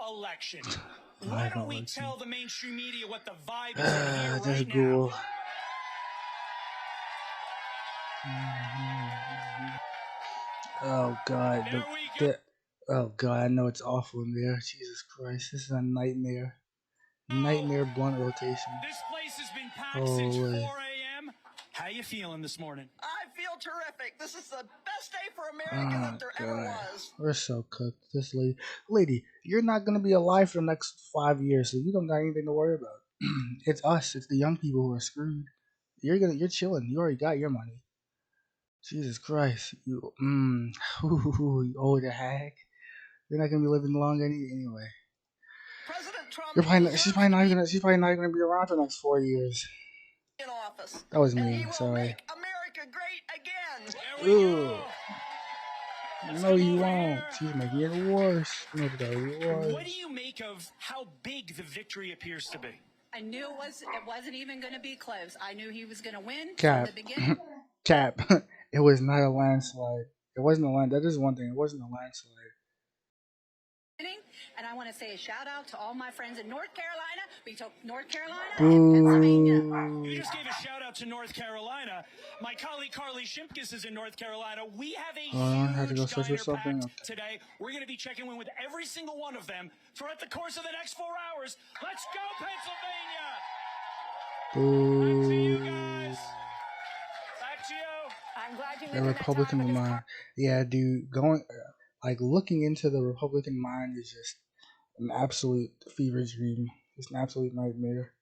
election. Why don't we tell the mainstream media what the vibe is in here That's right cool. Oh God, oh God, I know it's awful in there. Jesus Christ, this is a nightmare. Nightmare blunt rotation. This place has been packed Holy. since 4 a.m. How you feeling this morning? I feel terrific. This is the best day for America that there ever was. We're so cooked. This lady, you're not gonna be alive for the next 5 years, so you don't got anything to worry about. It's us. It's the young people who are screwed. You're chilling. You already got your money. Jesus Christ, you you old hag. You're not gonna be living long anyway. President Trump She's probably not gonna be around for the next 4 years. in office. That was And me. he will Sorry. make America great again. There we Ooh. go. No, you won't. She's making it worse. Make it worse. What do you make of how big the victory appears to be? I knew it wasn't even going to be close. I knew he was going to win Cap. from the beginning. Cap. It was not a landslide. It wasn't a landslide. That is one thing. It wasn't a landslide. And I want to say a shout out to all my friends in North Carolina. We took North Carolina Boo. and Pennsylvania. You just gave a shout out to North Carolina. My colleague Carly Shimkus is in North Carolina. We have a huge diner packed today. We're going to be checking in with every single one of them throughout the course of the next 4 hours. Let's go, Pennsylvania! Boo. Back to you guys. Back to you. I'm glad you The Republican mind. Yeah, dude. Looking into the Republican mind is just an absolute fever dream. It's an absolute nightmare.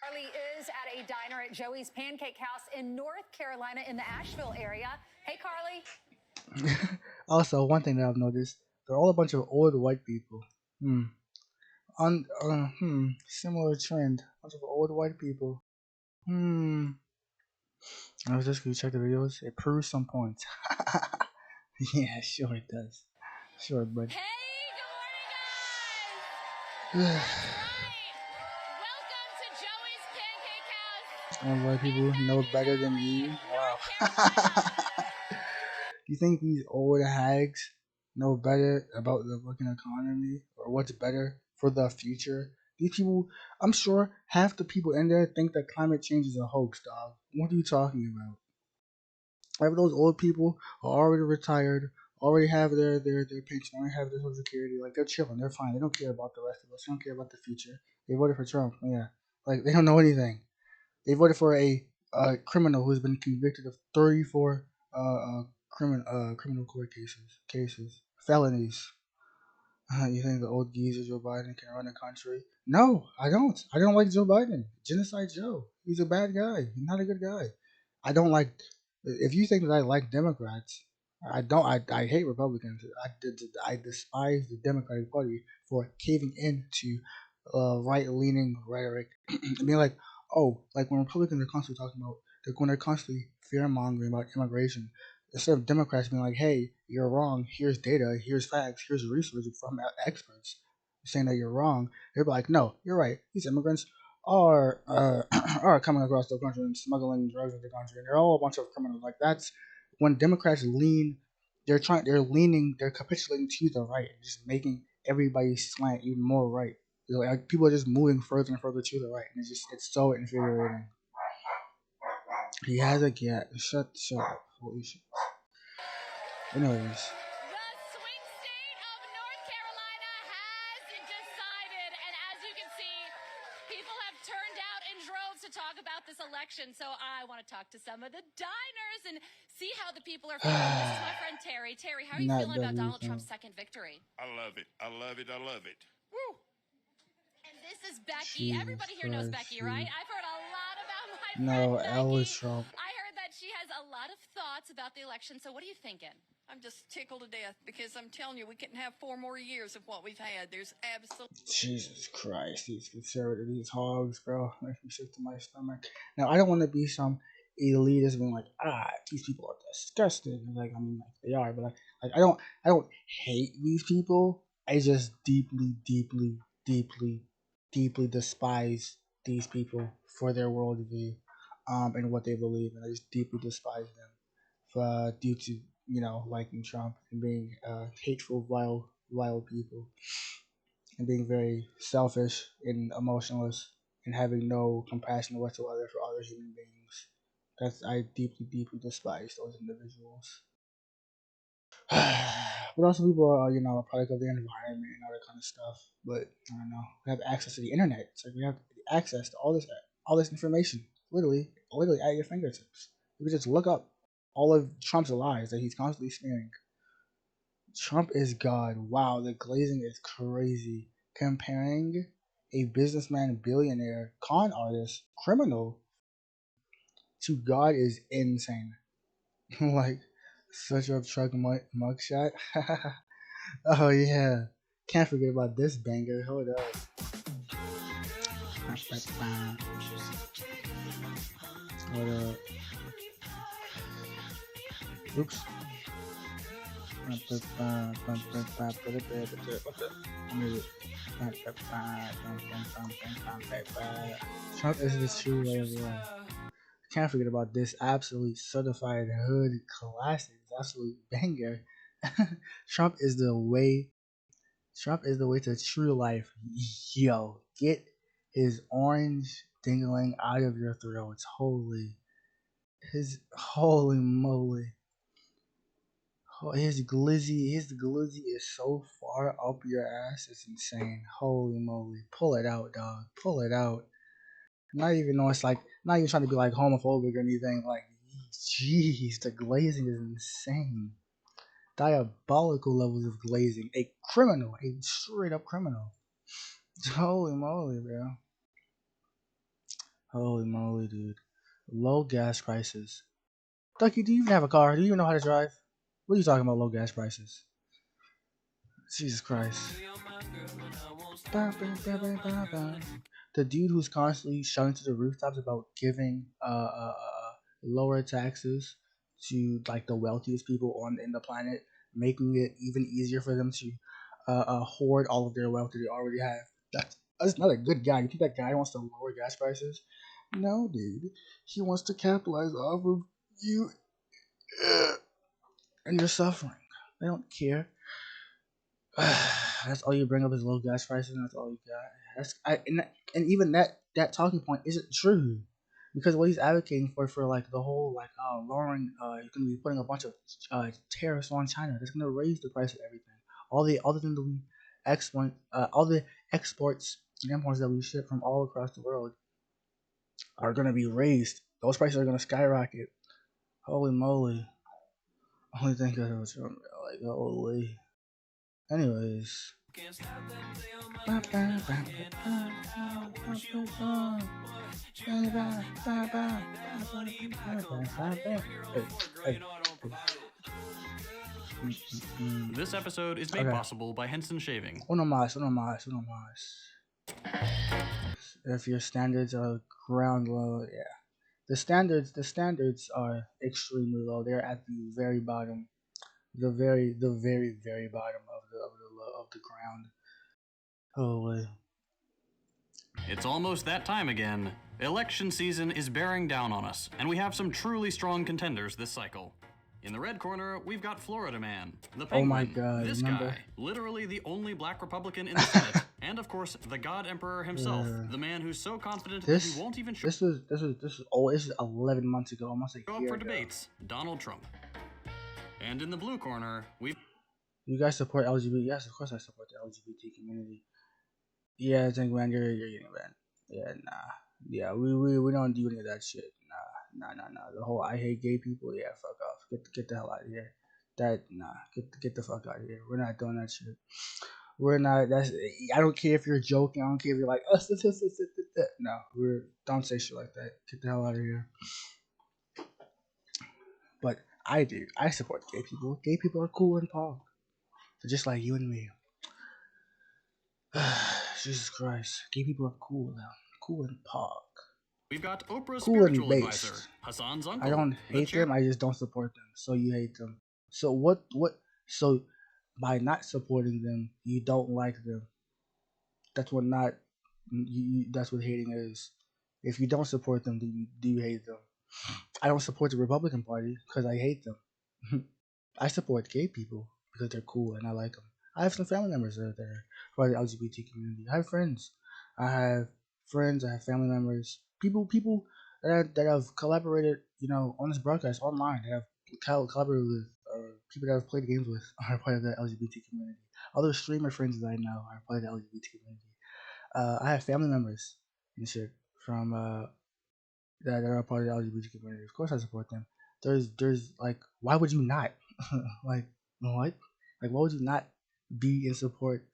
Carly is at a diner at Joey's Pancake House in North Carolina in the Asheville area. Hey, Carly. Also, one thing that I've noticed, they're all a bunch of old white people. Similar trend. A bunch of old white people. I was just gonna check the videos. It proves some points. Yeah, sure it does. Sure, but. Hey, good morning, guys. That's right. Welcome to Joey's Pancake House. And white people know better than you. Wow. You think these old hags know better about the fucking economy or what's better for the future? These people, I'm sure half the people in there think that climate change is a hoax, dog. What are you talking about? Like those old people are already retired, already have their pension, already have their social security. Like they're chilling, they're fine. They don't care about the rest of us. They don't care about the future. They voted for Trump. Yeah, like they don't know anything. They voted for a criminal who's been convicted of 34 criminal court cases, felonies. You think the old geezer Joe Biden can run the country? No, I don't. I don't like Joe Biden. Genocide Joe. He's a bad guy. He's not a good guy. I don't like. If you think that I like Democrats, I don't. I hate Republicans. I despise the Democratic Party for caving into right-leaning rhetoric. I mean, like when Republicans are constantly talking about, they're constantly fear-mongering about immigration. Instead of Democrats being like, hey, you're wrong, here's data, here's facts, here's research from experts saying that you're wrong, they're like, no, you're right. These immigrants are are coming across the country and smuggling drugs into the country, and they're all a bunch of criminals. Like that's when Democrats lean, they're capitulating to the right, just making everybody slant even more right. Like people are just moving further and further to the right, and it's so infuriating. He has a cat. Shut up. Holy shit. Anyways. The swing state of North Carolina has decided, and as you can see, people have turned out in droves to talk about this election. So I want to talk to some of the diners and see how the people are feeling. This is my friend Terry. Terry, how are you feeling about Donald Trump's second victory? I love it. I love it. I love it. Woo! And this is Becky. Everybody here knows Becky, right? I've heard a lot about my friend Becky. No, Ellis Trump. I heard that she has a lot of thoughts about the election. So what are you thinking? I'm just tickled to death because I'm telling you, we couldn't have 4 more years of what we've had. There's absolutely... Jesus Christ, these conservatives, these hogs, bro, make me sick to my stomach. Now, I don't want to be some elitist being like, these people are disgusting. Like, I mean, like, they are, but like I don't hate these people. I just deeply despise these people for their worldview, and what they believe, and I just deeply despise them due to liking Trump and being hateful, vile people. and being very selfish and emotionless and having no compassion whatsoever for other human beings. I deeply, deeply despise those individuals. But also people are, a product of the environment and all that kind of stuff. But I don't know. We have access to the internet. It's like we have access to all this information. Literally at your fingertips. You can just look up all of Trump's lies that he's constantly smearing. Trump is God. Wow, the glazing is crazy. Comparing a businessman, billionaire, con artist, criminal to God is insane. Like, such a truck mugshot. Oh, yeah. Can't forget about this banger. Hold up. Hold up. Oops. Trump is the true way of life. Can't forget about this absolute certified hood classic, absolute banger. Trump is the way. Trump is the way to true life. Yo, get his orange dingling out of your throats. Holy moly. His glizzy is so far up your ass, it's insane. Holy moly. Pull it out, dog. Pull it out. Not even trying to be like homophobic or anything. Like, jeez, the glazing is insane. Diabolical levels of glazing. A straight up criminal. Holy moly, bro. Holy moly, dude. Low gas prices. Ducky, do you even have a car? Do you even know how to drive? What are you talking about, low gas prices? Jesus Christ. The dude who's constantly shouting to the rooftops about giving lower taxes to like the wealthiest people in the planet, making it even easier for them to hoard all of their wealth that they already have. That's not a good guy. You think that guy wants to lower gas prices? No, dude. He wants to capitalize off of you and your suffering. They don't care. That's all you bring up is low gas prices, and that's all you got. And even that talking point isn't true, because what he's advocating for like the whole like lowering you're gonna be putting a bunch of tariffs on China that's gonna raise the price of everything. All the things that we export, all the exports and imports that we ship from all across the world are gonna be raised. Those prices are gonna skyrocket. Holy moly! Only thing I was like, holy. Anyways. This episode is made possible by Henson Shaving. Uno más. If your standards are ground low, yeah. The standards are extremely low. They're at the very bottom, the very bottom of the ground. Holy. It's almost that time again. Election season is bearing down on us, and we have some truly strong contenders this cycle. In the red corner, we've got Florida Man, the Penguin. Oh my God! This guy, literally the only black Republican in the Senate, and of course the God Emperor himself, the man who's so confident that he won't even show This is 11 months ago, almost a year up for ago. debates. Donald Trump. And in the blue corner, we've. You guys support LGBT? Yes, of course I support the LGBT community. Yeah, I think, man, you're getting banned. Yeah, nah. Yeah, we don't do any of that shit. Nah. The whole I hate gay people. Yeah, fuck off. Get the hell out of here. Get the fuck out of here. We're not doing that shit. We're not. I don't care if you're joking. I don't care if you're like us. No, don't say shit like that. Get the hell out of here. But I do. I support gay people. Gay people are cool and pog. They're just like you and me. Jesus Christ. Gay people are cool now. Cool and pog. We've got Oprah's Cool and spiritual based. advisor, Hassan's uncle. I don't hate them. I just don't support them. So you hate them. So what? So by not supporting them, you don't like them. That's what not. That's what hating is. If you don't support them, then you hate them. I don't support the Republican Party because I hate them. I support gay people because they're cool and I like them. I have some family members that are part of the LGBT community. I have friends. I have friends. I have family members. People that have collaborated, on this broadcast online. That have collaborated with people that I've played games with are part of the LGBT community. Other streamer friends that I know are part of the LGBT community. I have family members and shit from that are part of the LGBT community. Of course, I support them. There's like, why would you not? Like, what? Like, why would you not be in support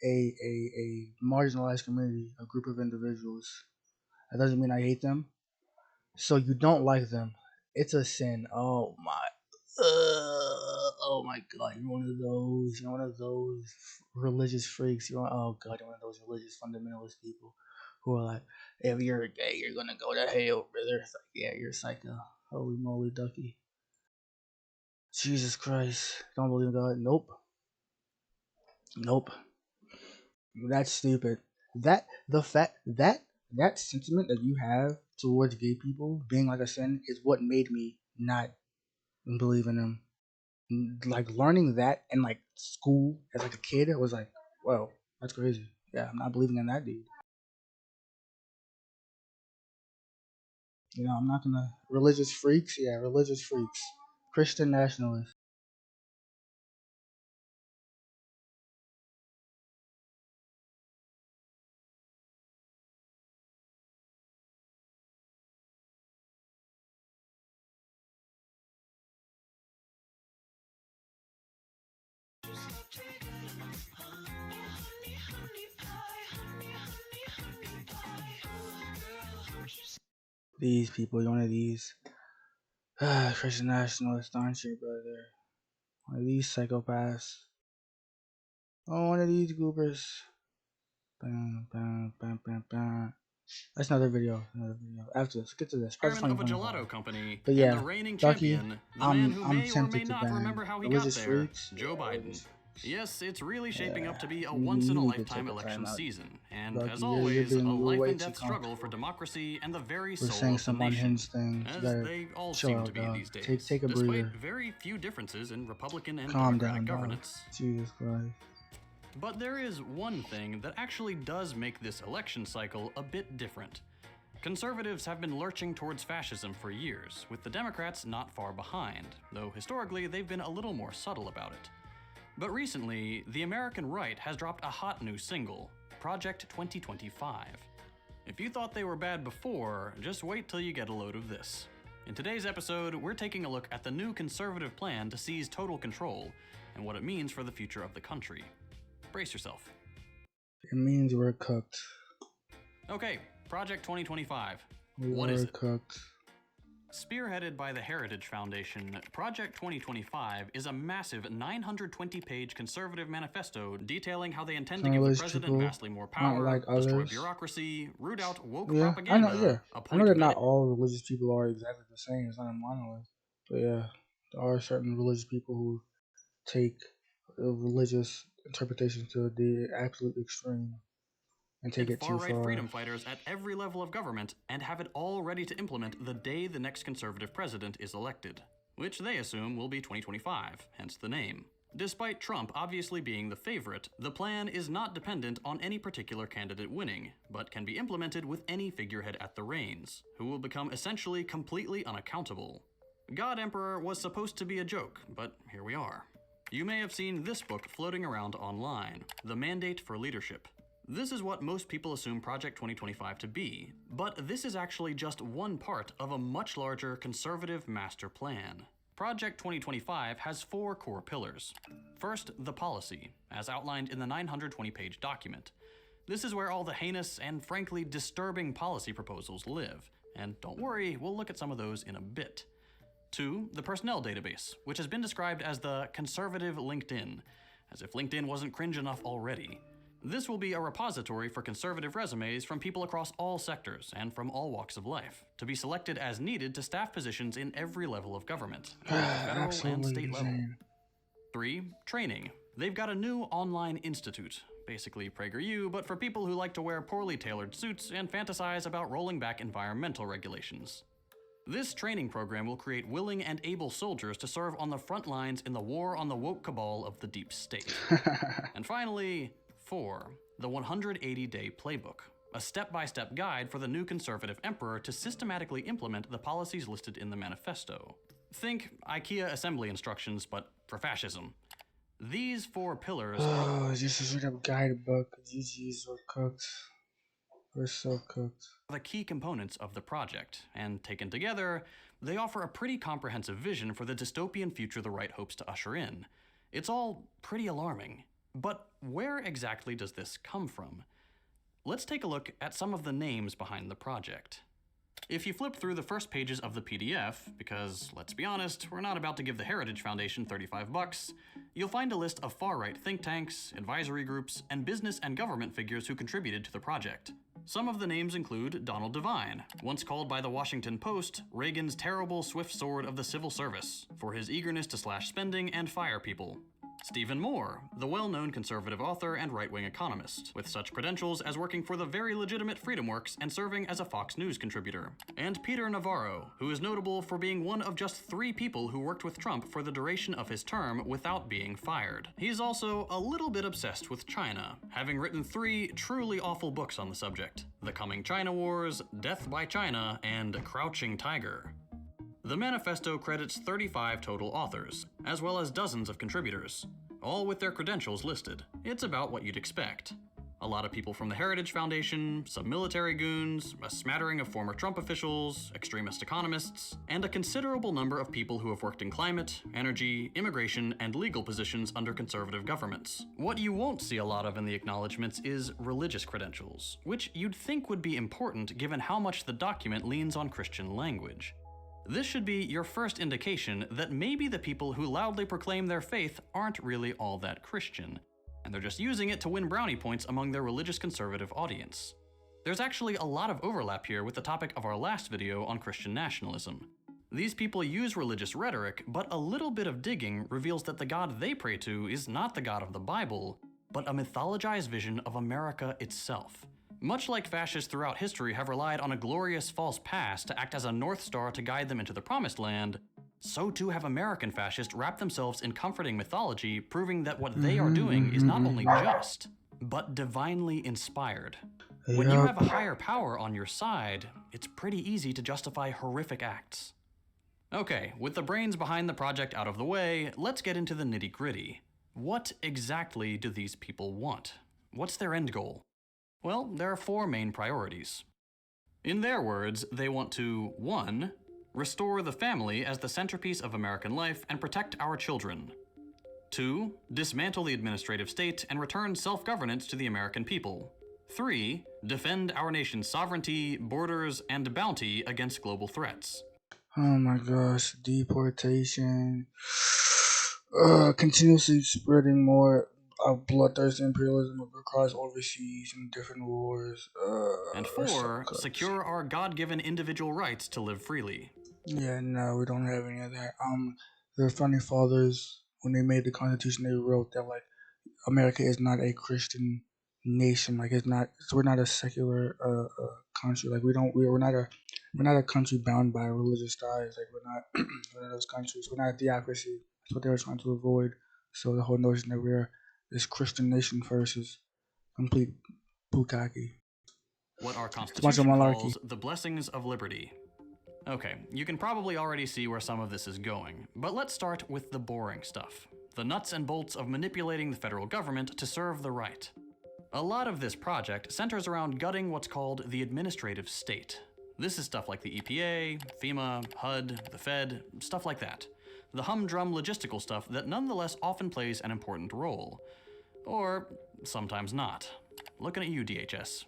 a marginalized community, a group of individuals? That doesn't mean I hate them. So you don't like them. It's a sin. Oh my God! You're one of those. You're one of those religious freaks. Oh God! You're one of those religious fundamentalist people who are like, if you're gay, you're gonna go to hell, brother. It's like, yeah, you're a psycho. Holy moly, ducky. Jesus Christ! Don't believe in God? Nope. Nope. That's stupid. That sentiment that you have towards gay people being like a sin is what made me not believe in them. Like, learning that in like school as like a kid, it was like, whoa, that's crazy. Yeah, I'm not believing in that dude. I'm not gonna religious freaks. Yeah, religious freaks, Christian nationalists. These people, one of these Christian nationalists, aren't you, brother? One of these psychopaths. Oh, one of these goobers. Bam, bam, bam, bam, bam. That's another video. After this, get to this. Chairman of a gelato company But and yeah, the reigning Ducky, champion, the man who I'm may or tempted may to not ban remember how he got religious there, freaks. Joe Biden. Religious- Yes, it's really shaping up to be a you need to once-in-a-lifetime take a election time out. season, and Ducky, as you're always, a being way too life-and-death struggle for comfortable. democracy and the very We're soul saying of the some nation, unhinged things. You as gotta they all chill seem out, to be dog. these days, Take a despite breather. very few differences in Republican and Calm Democratic down, dog. governance. Jesus Christ. But there is one thing that actually does make this election cycle a bit different. Conservatives have been lurching towards fascism for years, with the Democrats not far behind, though historically they've been a little more subtle about it. But recently, the American right has dropped a hot new single, Project 2025. If you thought they were bad before, just wait till you get a load of this. In today's episode, we're taking a look at the new conservative plan to seize total control and what it means for the future of the country. Brace yourself. It means we're cooked. Okay, Project 2025. We're What is it? cooked. Spearheaded by the Heritage Foundation, Project 2025 is a massive 920-page conservative manifesto detailing how they intend to give the Religious president people vastly more aren't power, like destroy others. bureaucracy, root out woke Yeah, propaganda, I know. Yeah, I appoint know that not vetted- all religious people are exactly the same. It's not a monolith. But yeah, there are certain religious people who take religious interpretation to the absolute extreme and take it too far-right far. freedom fighters at every level of government and have it all ready to implement the day the next conservative president is elected, which they assume will be 2025, hence the name. Despite Trump obviously being the favorite, the plan is not dependent on any particular candidate winning, but can be implemented with any figurehead at the reins, who will become essentially completely unaccountable. God Emperor was supposed to be a joke, but here we are. You may have seen this book floating around online, The Mandate for Leadership. This is what most people assume Project 2025 to be, but this is actually just one part of a much larger conservative master plan. Project 2025 has 4 core pillars. First, the policy, as outlined in the 920-page document. This is where all the heinous and frankly disturbing policy proposals live, and don't worry, we'll look at some of those in a bit. 2, the personnel database, which has been described as the conservative LinkedIn, as if LinkedIn wasn't cringe enough already. This will be a repository for conservative resumes from people across all sectors and from all walks of life, to be selected as needed to staff positions in every level of government, both at the federal and state level. 3, training. They've got a new online institute, basically PragerU, but for people who like to wear poorly tailored suits and fantasize about rolling back environmental regulations. This training program will create willing and able soldiers to serve on the front lines in the war on the woke cabal of the deep state. And finally, 4. The 180-day Playbook, a step-by-step guide for the new conservative emperor to systematically implement the policies listed in the manifesto. Think IKEA assembly instructions, but for fascism. These 4 pillars Oh, just a straight up guidebook. GG's were cooked. We're so cooked. are the key components of the project, and taken together, they offer a pretty comprehensive vision for the dystopian future the right hopes to usher in. It's all pretty alarming. But where exactly does this come from? Let's take a look at some of the names behind the project. If you flip through the first pages of the PDF, because let's be honest, we're not about to give the Heritage Foundation $35, you'll find a list of far-right think tanks, advisory groups, and business and government figures who contributed to the project. Some of the names include Donald Devine, once called by the Washington Post Reagan's terrible swift sword of the civil service, for his eagerness to slash spending and fire people. Stephen Moore, the well-known conservative author and right-wing economist, with such credentials as working for the very legitimate FreedomWorks and serving as a Fox News contributor. And Peter Navarro, who is notable for being one of just 3 people who worked with Trump for the duration of his term without being fired. He's also a little bit obsessed with China, having written 3 truly awful books on the subject: The Coming China Wars, Death by China, and Crouching Tiger. The manifesto credits 35 total authors, as well as dozens of contributors, all with their credentials listed. It's about what you'd expect. A lot of people from the Heritage Foundation, some military goons, a smattering of former Trump officials, extremist economists, and a considerable number of people who have worked in climate, energy, immigration, and legal positions under conservative governments. What you won't see a lot of in the acknowledgments is religious credentials, which you'd think would be important given how much the document leans on Christian language. This should be your first indication that maybe the people who loudly proclaim their faith aren't really all that Christian, and they're just using it to win brownie points among their religious conservative audience. There's actually a lot of overlap here with the topic of our last video on Christian nationalism. These people use religious rhetoric, but a little bit of digging reveals that the God they pray to is not the God of the Bible, but a mythologized vision of America itself. Much like fascists throughout history have relied on a glorious false past to act as a North Star to guide them into the promised land, so too have American fascists wrapped themselves in comforting mythology, proving that what they are doing is not only just, but divinely inspired. When you have a higher power on your side, it's pretty easy to justify horrific acts. Okay, with the brains behind the project out of the way, let's get into the nitty-gritty. What exactly do these people want? What's their end goal? Well, there are 4 main priorities. In their words, they want to 1. Restore the family as the centerpiece of American life and protect our children. 2. Dismantle the administrative state and return self-governance to the American people. 3. Defend our nation's sovereignty, borders, and bounty against global threats. Oh my gosh, deportation. Continuously spreading more bloodthirsty imperialism across overseas and different wars. And 4, secure our God-given individual rights to live freely. Yeah, no, we don't have any of that. The founding fathers, when they made the Constitution, they wrote that like America is not a Christian nation. Like it's not. So we're not a secular country. Like we're not a country bound by religious ties. Like we're not one of those countries. We're not a theocracy. That's what they were trying to avoid. So the whole notion that we're this Christian nation first is complete bukkake. What our Constitution calls the blessings of liberty. Okay, you can probably already see where some of this is going, but let's start with the boring stuff. The nuts and bolts of manipulating the federal government to serve the right. A lot of this project centers around gutting what's called the administrative state. This is stuff like the EPA, FEMA, HUD, the Fed, stuff like that. The humdrum logistical stuff that nonetheless often plays an important role. Or sometimes not. Looking at you, DHS.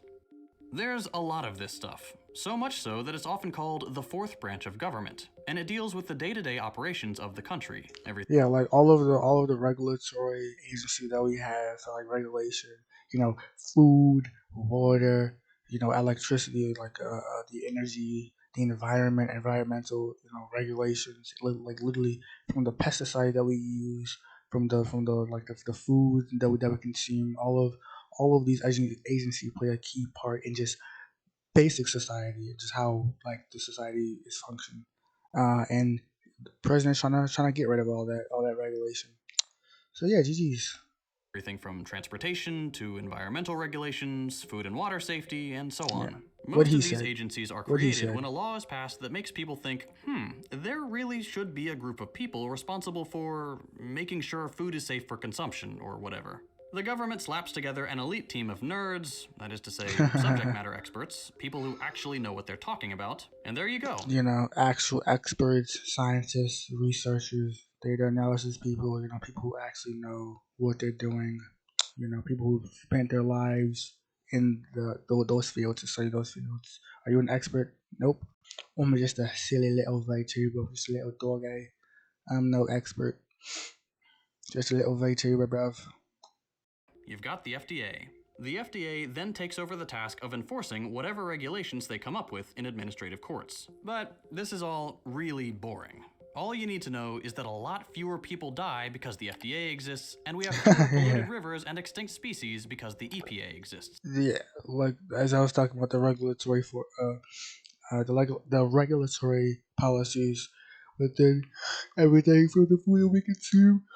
There's a lot of this stuff, so much so that it's often called the 4th branch of government, and it deals with the day-to-day operations of the country. Yeah, like all of the regulatory agencies that we have, so like regulation, food, water, electricity, like the energy, the environmental, regulations, like literally from the pesticide that we use, from the food that we consume, all of these agencies play a key part in just basic society, just how like the society is functioning. And the president's trying to get rid of all that regulation. So yeah, GG's. Everything from transportation to environmental regulations, food and water safety, and so on. Yeah. Most of these agencies are What he created said. when a law is passed that makes people think, there really should be a group of people responsible for making sure food is safe for consumption, or whatever. The government slaps together an elite team of nerds, that is to say, subject matter experts, people who actually know what they're talking about, and there you go. You know, actual experts, scientists, researchers, data analysis people, you know, people who actually know what they're doing, you know, people who spent their lives in those fields to study those fields. Are you an expert? Nope. I'm just a silly little VTuber, just a little dog. I'm no expert. Just a little VTuber, bruv. You've got the FDA. The FDA then takes over the task of enforcing whatever regulations they come up with in administrative courts. But this is all really boring. All you need to know is that a lot fewer people die because the FDA exists, and we have fewer polluted rivers and extinct species because the EPA exists. Yeah, like as I was talking about the regulatory the regulatory policies within everything from the food that we consume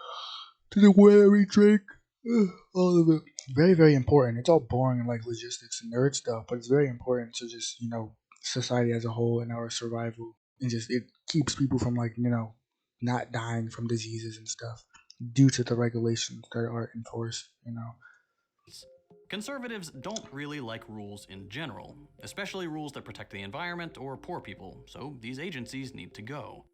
to the water we drink, all of it. Very, very important. It's all boring and like logistics and nerd stuff, but it's very important to just, you know, society as a whole and our survival. And just, it keeps people from like, you know, not dying from diseases and stuff due to the regulations that are enforced, you know. Conservatives don't really like rules in general, especially rules that protect the environment or poor people, so these agencies need to go.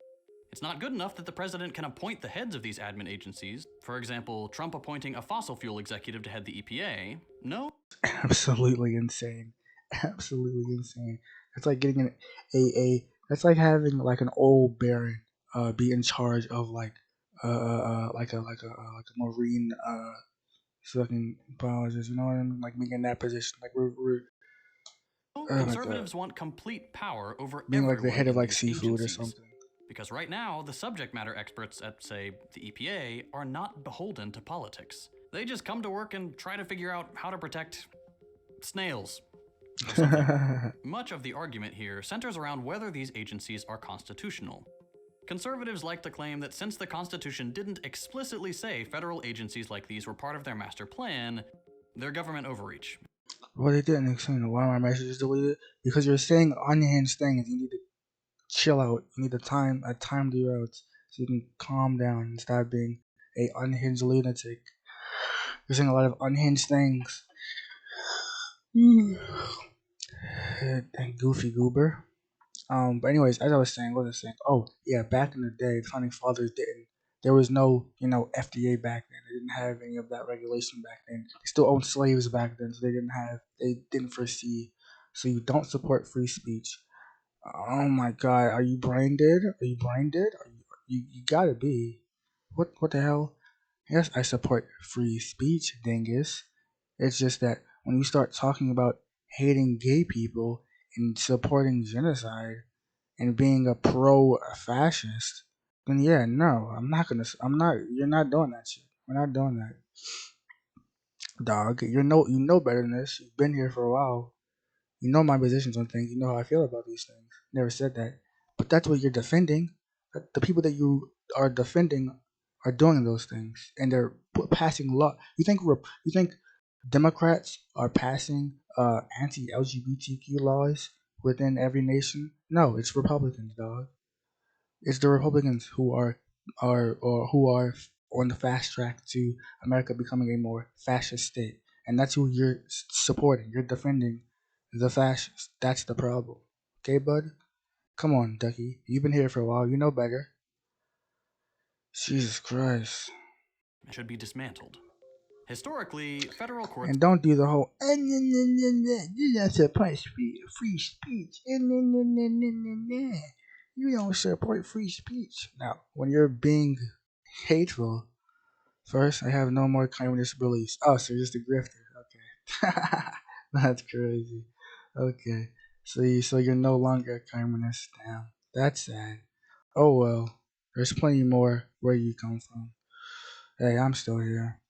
It's not good enough that the president can appoint the heads of these admin agencies. For example, Trump appointing a fossil fuel executive to head the EPA. No. Absolutely insane. Absolutely insane. It's like getting that's like having like an old baron be in charge of like a marine fucking biologist, you know what I mean? Like being in that position. Like we're oh Conservatives want complete power over being everyone like the head of in like these seafood agencies. or something. Because right now, the subject matter experts at, say, the EPA are not beholden to politics. They just come to work and try to figure out how to protect snails or something. Much of the argument here centers around whether these agencies are constitutional. Conservatives like to claim that since the Constitution didn't explicitly say federal agencies like these were part of their master plan, they're government overreach. Well, they didn't explain why my message is deleted. Because you're saying unhinged things. You need to chill out. You need a time to you out so you can calm down and stop being a unhinged lunatic. You're saying a lot of unhinged things. And goofy goober. But anyways, as I was saying, what was I saying? Oh, yeah, back in the day, the founding fathers didn't. There was no, you know, FDA back then. They didn't have any of that regulation back then. They still owned slaves back then, so they didn't foresee. So you don't support free speech. Oh my God, are you brain dead? Are you brain dead? You gotta be. What the hell? Yes, I support free speech, dingus. It's just that when you start talking about hating gay people and supporting genocide and being a pro-fascist, then yeah, no, I'm not. You're not doing that shit. We're not doing that, dog. You know better than this. You've been here for a while. You know my positions on things. You know how I feel about these things. Never said that, but that's what you're defending. The people that you are defending are doing those things, and they're passing law. You think Democrats are passing anti-LGBTQ laws within every nation? No, it's Republicans, dog. It's the Republicans who are on the fast track to America becoming a more fascist state, and that's who you're supporting. You're defending the fascists. That's the problem. Okay, bud. Come on, Ducky. You've been here for a while. You know better. Jesus Christ. Should be dismantled. Historically, federal courts. And don't do the whole you don't support free speech. You don't support free speech. Now, when you're being hateful, first I have no more communist beliefs. Oh, so you're just a grifter. Okay. That's crazy. Okay. So you're no longer a communist. Damn. That's sad. Oh well. There's plenty more where you come from. Hey, I'm still here.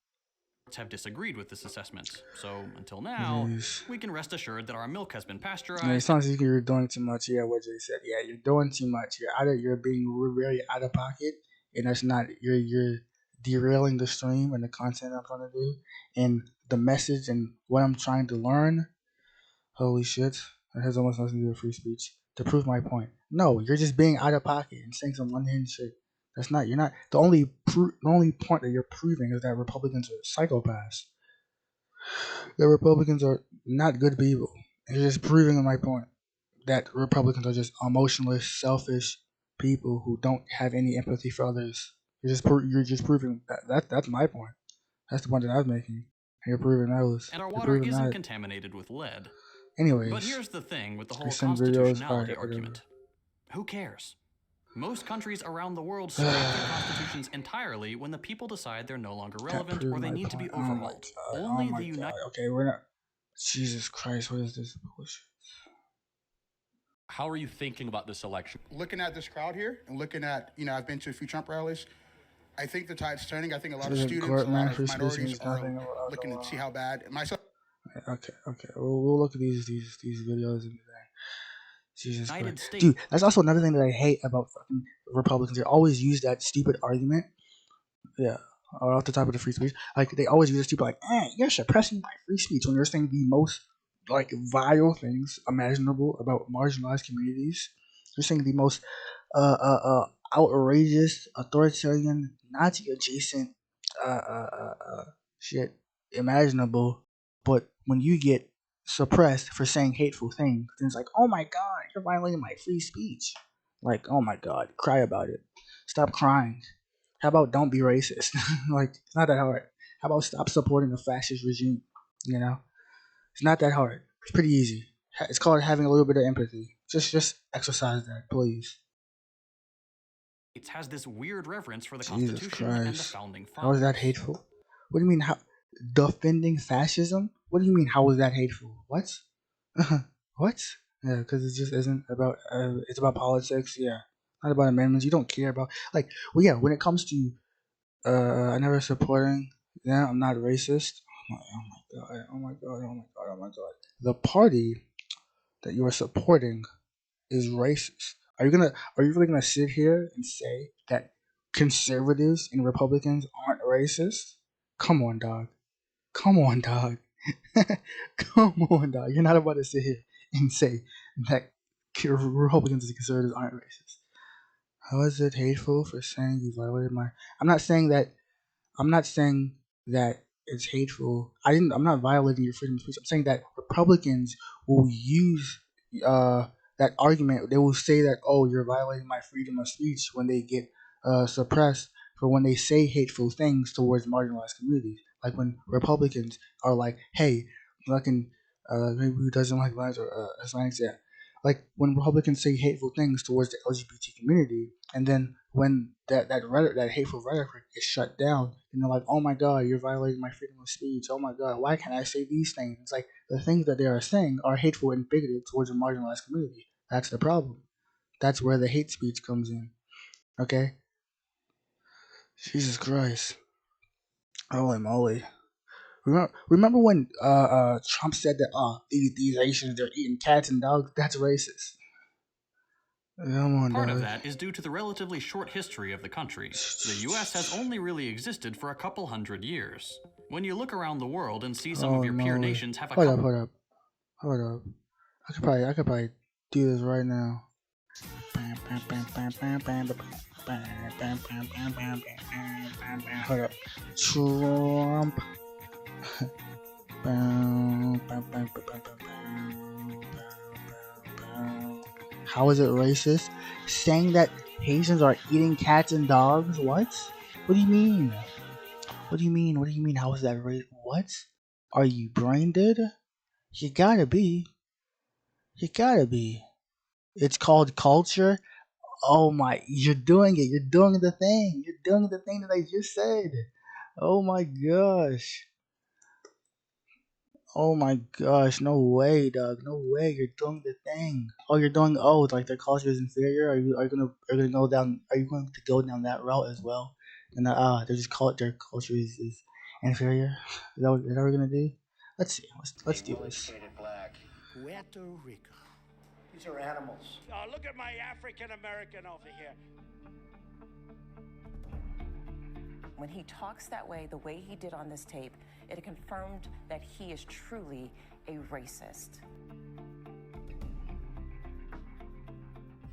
have disagreed with this assessment. So until now, we can rest assured that our milk has been pasteurized. It sounds like you're doing too much. Yeah, what Jay said. Yeah, you're doing too much. You're being really out of pocket, and that's not. You're derailing the stream and the content I'm trying to do, and the message and what I'm trying to learn. Holy shit, that has almost nothing to do with free speech. To prove my point, no, you're just being out of pocket and saying some unhinged shit. That's not. You're not. The only point that you're proving is that Republicans are psychopaths. That Republicans are not good people. And you're just proving my point that Republicans are just emotionless, selfish people who don't have any empathy for others. You're just proving that. That's my point. That's the point that I was making. And you're proving those. And our You're water proving isn't that. contaminated with lead. Anyways, But here's the thing with the whole send videos. constitutionality Alright, argument. Who cares? Most countries around the world strike their constitutions entirely when the people decide they're no longer relevant or they need to be overhauled. Only the United... Okay, we're not... Jesus Christ, what is this bullshit? How are you thinking about this election? Looking at this crowd here and looking at, I've been to a few Trump rallies. I think the tide's turning. I think a lot of students, a lot of minorities are looking to see how bad. Myself. Okay. We'll look at these videos and Jesus Christ. Dude, that's also another thing that I hate about fucking Republicans. They always use that stupid argument. Yeah. Off the top of the free speech. Like, they always use this stupid, you're suppressing my free speech when you're saying the most, vile things imaginable about marginalized communities. You're saying the most, outrageous, authoritarian, Nazi-adjacent, shit imaginable. But when you get suppressed for saying hateful things, then it's like, oh my god, you're violating my free speech. Like, oh my god, cry about it. Stop crying. How about don't be racist? It's not that hard. How about stop supporting a fascist regime? It's not that hard. It's pretty easy. It's called having a little bit of empathy. Just exercise that, please. It has this weird reverence for the Jesus Constitution Christ. and the founding fathers. How is that hateful? What do you mean? How defending fascism? What do you mean? How is that hateful? What? What? Yeah, because it just isn't about. It's about politics. Yeah, not about amendments. You don't care about when it comes to I never supporting. Yeah, I'm not racist. Oh my god. The party that you are supporting is racist. Are you really gonna sit here and say that conservatives and Republicans aren't racist? Come on, dog. Come on, dog. You're not about to sit here and say that Republicans and conservatives aren't racist. How is it hateful for saying you violated my... I'm not saying that it's hateful. I'm not violating your freedom of speech. I'm saying that Republicans will use that argument. They will say that, oh, you're violating my freedom of speech when they get suppressed for when they say hateful things towards marginalized communities. Like when Republicans are like, hey, fucking maybe who doesn't like blacks or Hispanics, yeah. Like when Republicans say hateful things towards the LGBT community, and then when that hateful rhetoric is shut down, and they're like, oh my god, you're violating my freedom of speech. Oh my god, why can't I say these things? It's like the things that they are saying are hateful and bigoted towards a marginalized community. That's the problem. That's where the hate speech comes in. Okay? Jesus Christ. Holy moly. Remember when Trump said that these Asians, they're eating cats and dogs? That's racist. Come on, Part dog. of that is due to the relatively short history of the country. The US has only really existed for a couple hundred years. When you look around the world and see some of your peer nations have a Hold up. I could probably do this right now. Hold up. Trump. How is it racist? Saying that Haitians are eating cats and dogs? What? What do you mean? What do you mean? How is that racist? What? Are you brain dead? You gotta be. It's called culture. Oh my, you're doing it. You're doing the thing. You're doing the thing that I just said. Oh my gosh. Oh my gosh, no way, dog. No way. You're doing the thing. It's like their culture is inferior. Are you gonna go down? Are you going to go down that route as well? And they're just call it their culture is inferior. Is that what we're gonna do? Let's see. Let's do this. Black. Puerto Rico. These are animals. Look at my African American over here. When he talks that way, the way he did on this tape, it confirmed that he is truly a racist.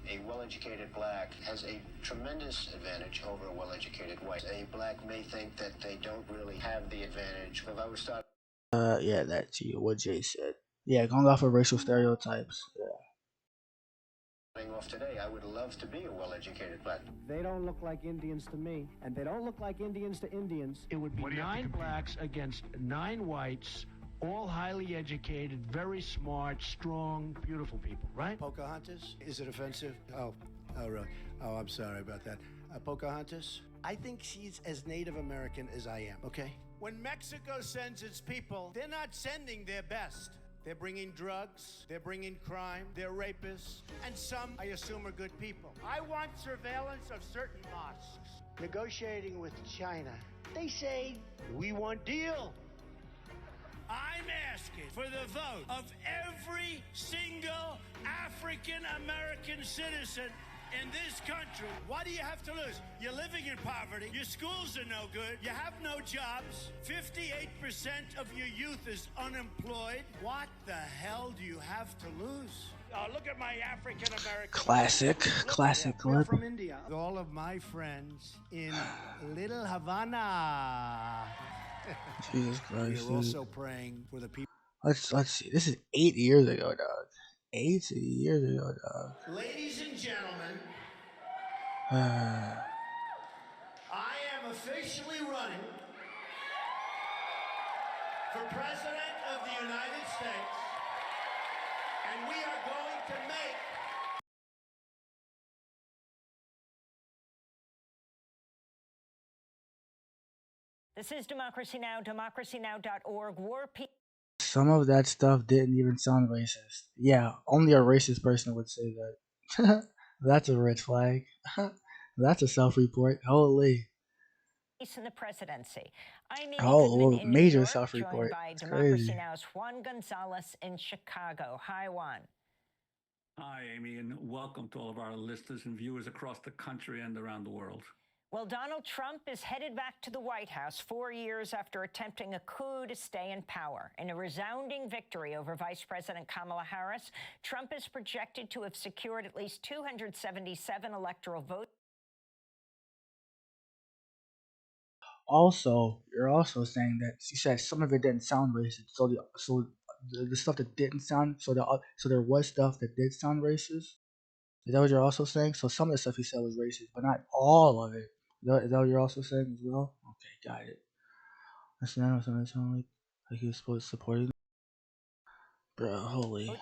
A well-educated black has a tremendous advantage over a well-educated white. A black may think that they don't really have the advantage. If I was starting... Yeah, that's what Jay said. Yeah, going off of racial stereotypes. Yeah. Off today, I would love to be a well-educated black. They don't look like Indians to me, and they don't look like Indians to Indians. It would be 9 blacks against 9 whites, all highly educated, very smart, strong, beautiful people, right? Pocahontas? Is it offensive? Oh, really? Oh, I'm sorry about that. Pocahontas? I think she's as Native American as I am, okay? When Mexico sends its people, they're not sending their best. They're bringing drugs, they're bringing crime, they're rapists, and some, I assume, are good people. I want surveillance of certain mosques. Negotiating with China. They say, we want deal. I'm asking for the vote of every single African American citizen in this country. What do you have to lose? You're living in poverty. Your schools are no good. You have no jobs. 58% of your youth is unemployed. What the hell do you have to lose? Look at my African American. Classic clip. We're from India. All of my friends in Little Havana. Jesus Christ. We're also praying for the people. Let's see. This is 8 years ago, dog. 8 years ago, dog. Ladies and gentlemen, I am officially running for President of the United States, and we are going to make This is Democracy Now!, democracynow.org. Some of that stuff didn't even sound racist. Yeah, only a racist person would say that. That's a red flag. That's a self-report. Holy. In the presidency. I'm major self-report. By it's Democracy crazy. Now's Juan Gonzalez in Chicago. Hi, Juan. Hi, Amy, and welcome to all of our listeners and viewers across the country and around the world. Well, Donald Trump is headed back to the White House 4 years after attempting a coup to stay in power. In a resounding victory over Vice President Kamala Harris, Trump is projected to have secured at least 277 electoral votes. Also, you're also saying that you said some of it didn't sound racist. So the stuff that didn't sound so there was stuff that did sound racist. Is that what you're also saying? So some of the stuff he said was racist, but not all of it. Is that what you're also saying as well? Okay, got it. That's not something that sounded like he was supposed to support it. Bro, holy.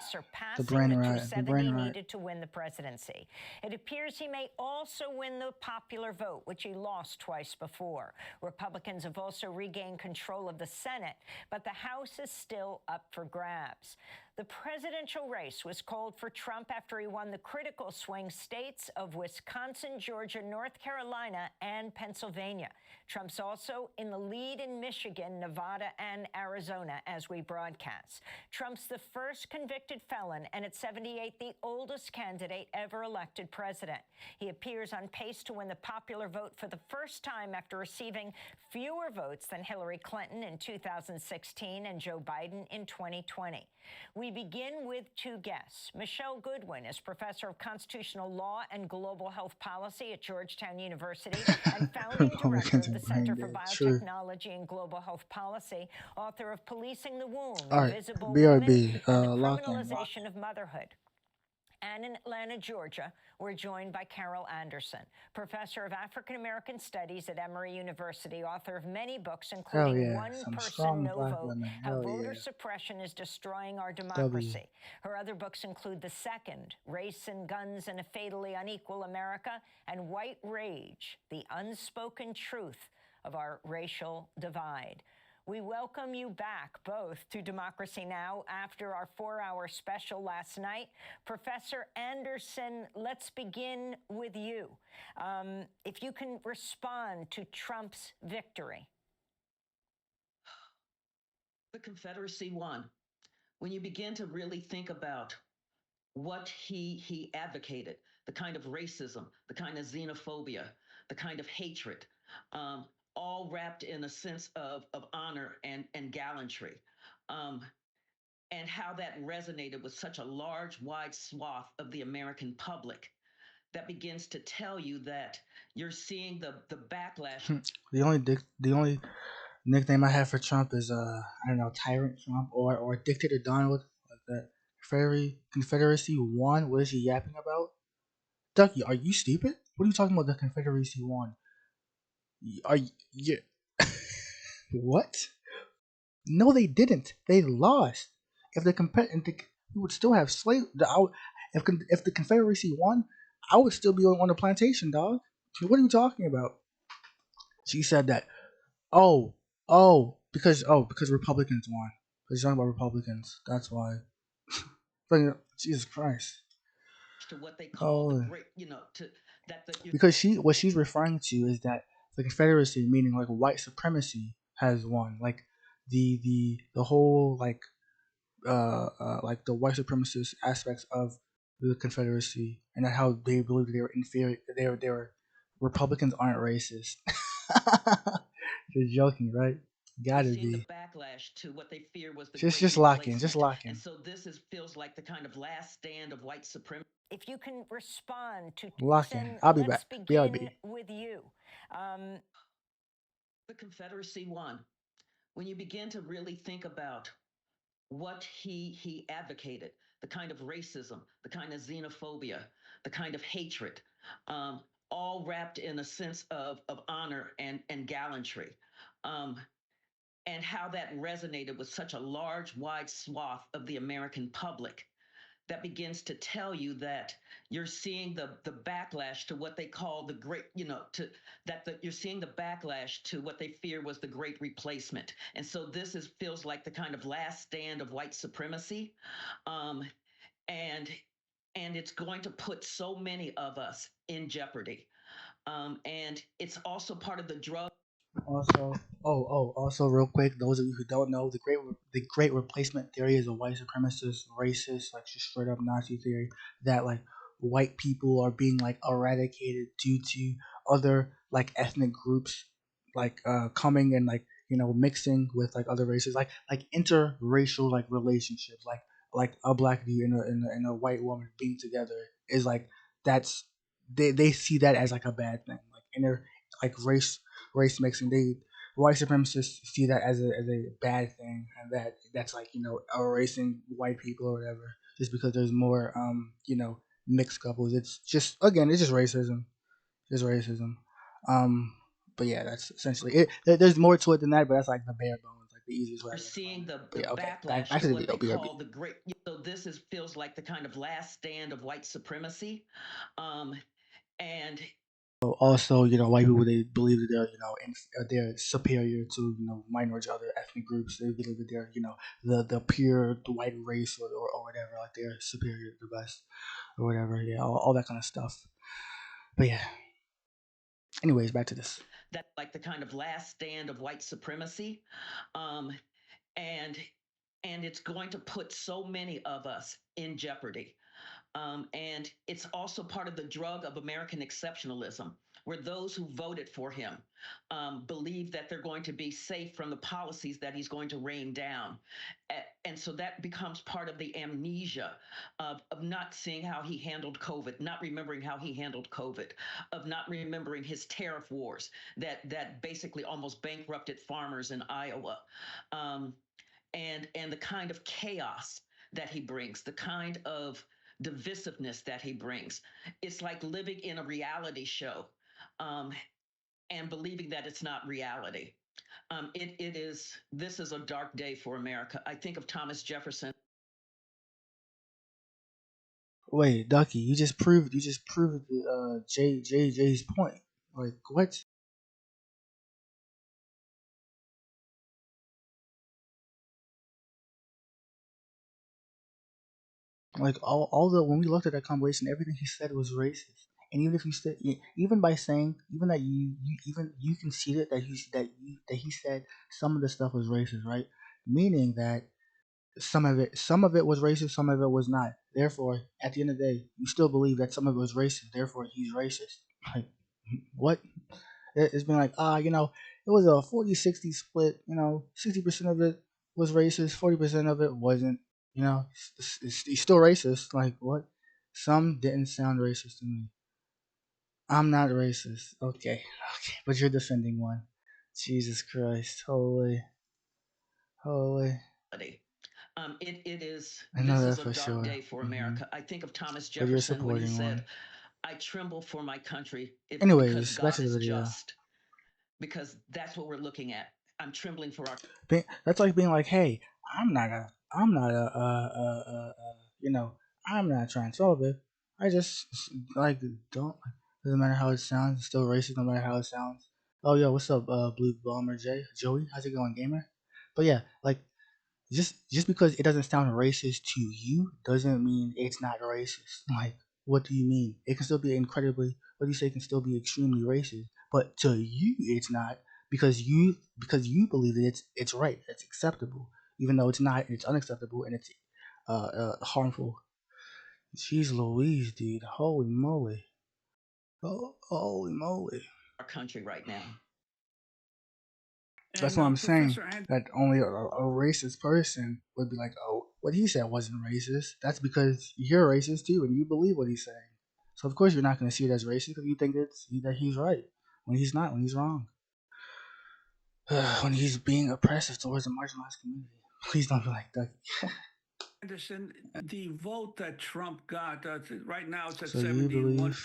The brain rot. The brain rot. Needed to win the presidency. It appears he may also win the popular vote, which he lost twice before. Republicans have also regained control of the Senate, but the House is still up for grabs. The presidential race was called for Trump after he won the critical swing states of Wisconsin, Georgia, North Carolina, and Pennsylvania. Trump's also in the lead in Michigan, Nevada, and Arizona as we broadcast. Trump's the first convicted felon and at 78, the oldest candidate ever elected president. He appears on pace to win the popular vote for the first time after receiving fewer votes than Hillary Clinton in 2016 and Joe Biden in 2020. We begin with two guests. Michelle Goodwin is professor of constitutional law and global health policy at Georgetown University and founding director of the Center for Biotechnology and Global Health Policy, author of Policing the Womb, Invisible Women, and the Criminalization of Motherhood. And in Atlanta, Georgia, we're joined by Carol Anderson, professor of African American Studies at Emory University, author of many books, including One Person, No Vote, How Voter Suppression is Destroying Our Democracy. Her other books include The Second, Race and Guns in a Fatally Unequal America, and White Rage, The Unspoken Truth of Our Racial Divide. We welcome you back both to Democracy Now! After our 4-hour special last night. Professor Anderson, let's begin with you. If you can respond to Trump's victory. The Confederacy won. When you begin to really think about what he advocated, the kind of racism, the kind of xenophobia, the kind of hatred, all wrapped in a sense of honor and gallantry. And how that resonated with such a large, wide swath of the American public, that begins to tell you that you're seeing the backlash. The only nickname I have for Trump is I don't know, Tyrant Trump or Dictator Donald, like that. Confederacy won. What is he yapping about? Ducky, are you stupid? What are you talking about? The Confederacy won. Are you? What? No, they didn't. They lost. If we would still have slave. If the Confederacy won, I would still be on the plantation, dog. What are you talking about? She said that. Because Republicans won. Because you're talking about Republicans. That's why. Jesus Christ. To what they call the great, Because what she's referring to is that the Confederacy, meaning like white supremacy, has won. Like the whole like the white supremacist aspects of the Confederacy, and how they believe they were inferior. They were Republicans aren't racist. You're joking, right? Gotta be. The backlash to what they fear was the Just lock in. And so this feels like the kind of last stand of white supremacy. If you can respond to lock in. I'll be back. Begin with you. The Confederacy won. When you begin to really think about what he advocated, the kind of racism, the kind of xenophobia, the kind of hatred, all wrapped in a sense of honor and gallantry. And how that resonated with such a large, wide swath of the American public, that begins to tell you that you're seeing the backlash to what they call the great, you're seeing the backlash to what they fear was the great replacement. And so this feels like the kind of last stand of white supremacy. And it's going to put so many of us in jeopardy. And it's also part of the drug. Also, real quick, those of you who don't know, the great replacement theory is a white supremacist, racist, like just straight up Nazi theory that like white people are being like eradicated due to other like ethnic groups like coming and like mixing with like other races, like interracial like relationships, like a black dude and a white woman being together is like that's they see that as like a bad thing, like race mixing. White supremacists see that as a bad thing, and that's like erasing white people or whatever, just because there's more mixed couples. It's just racism, but yeah, that's essentially it. There's more to it than that, but that's like the bare bones, like the easiest way. We're seeing the backlash to what they call the great. So this feels like the kind of last stand of white supremacy, and also, white people, they believe that they're superior to minority other ethnic groups. They believe that they're the pure white race or whatever, like they're superior, the best or whatever. Yeah, all that kind of stuff. But yeah. Anyways, back to this. That's like the kind of last stand of white supremacy, and it's going to put so many of us in jeopardy. And it's also part of the drug of American exceptionalism, where those who voted for him believe that they're going to be safe from the policies that he's going to rain down. And so that becomes part of the amnesia of not seeing how he handled COVID, not remembering how he handled COVID, of not remembering his tariff wars that basically almost bankrupted farmers in Iowa. And the kind of chaos that he brings, the kind of divisiveness that he brings. It's like living in a reality show and believing that it's not reality. This is a dark day for America. I think of Thomas Jefferson. Wait, Ducky, you just proved Jay's point. Like, what? Like when we looked at that compilation, everything he said was racist. And even if you said, even by saying, even that you conceded that he said some of the stuff was racist, right? meaning that some of it was racist, some of it was not. Therefore, at the end of the day, you still believe that some of it was racist. Therefore, he's racist. Like what? It's been like it was a 40-60 split. 60% of it was racist, 40% of it wasn't. He's still racist. Like what? Some didn't sound racist to me. I'm not racist. Okay, but you're defending one. Jesus Christ, holy. It is. I know This that is a for dark sure. day for America. I think of Thomas But you're Jefferson when he supporting said, one. "I tremble for my country because Anyways, back God to the is video. just." Because that's what we're looking at. I'm trembling for our. That's like being like, hey, I'm not I'm not transphobic. I just like don't. Doesn't matter how it sounds. It's still racist no matter how it sounds. Oh yo, what's up, Blue Bomber Joey? How's it going, gamer? But yeah, like just because it doesn't sound racist to you doesn't mean it's not racist. Like, what do you mean? It can still be incredibly. What do you say? It can still be extremely racist, but to you, it's not because you believe that it's right, it's acceptable, even though it's not. It's unacceptable and it's harmful. Jeez Louise, dude! Holy moly! Oh, holy moly! Our country right now. That's what I'm saying. That only a racist person would be like, oh, what he said wasn't racist. That's because you're racist too, and you believe what he's saying. So of course you're not going to see it as racist because you think that he's right when he's not, when he's wrong, when he's being oppressive towards a marginalized community. Please don't be like that. Anderson, the vote that Trump got right now it's at So do you 71.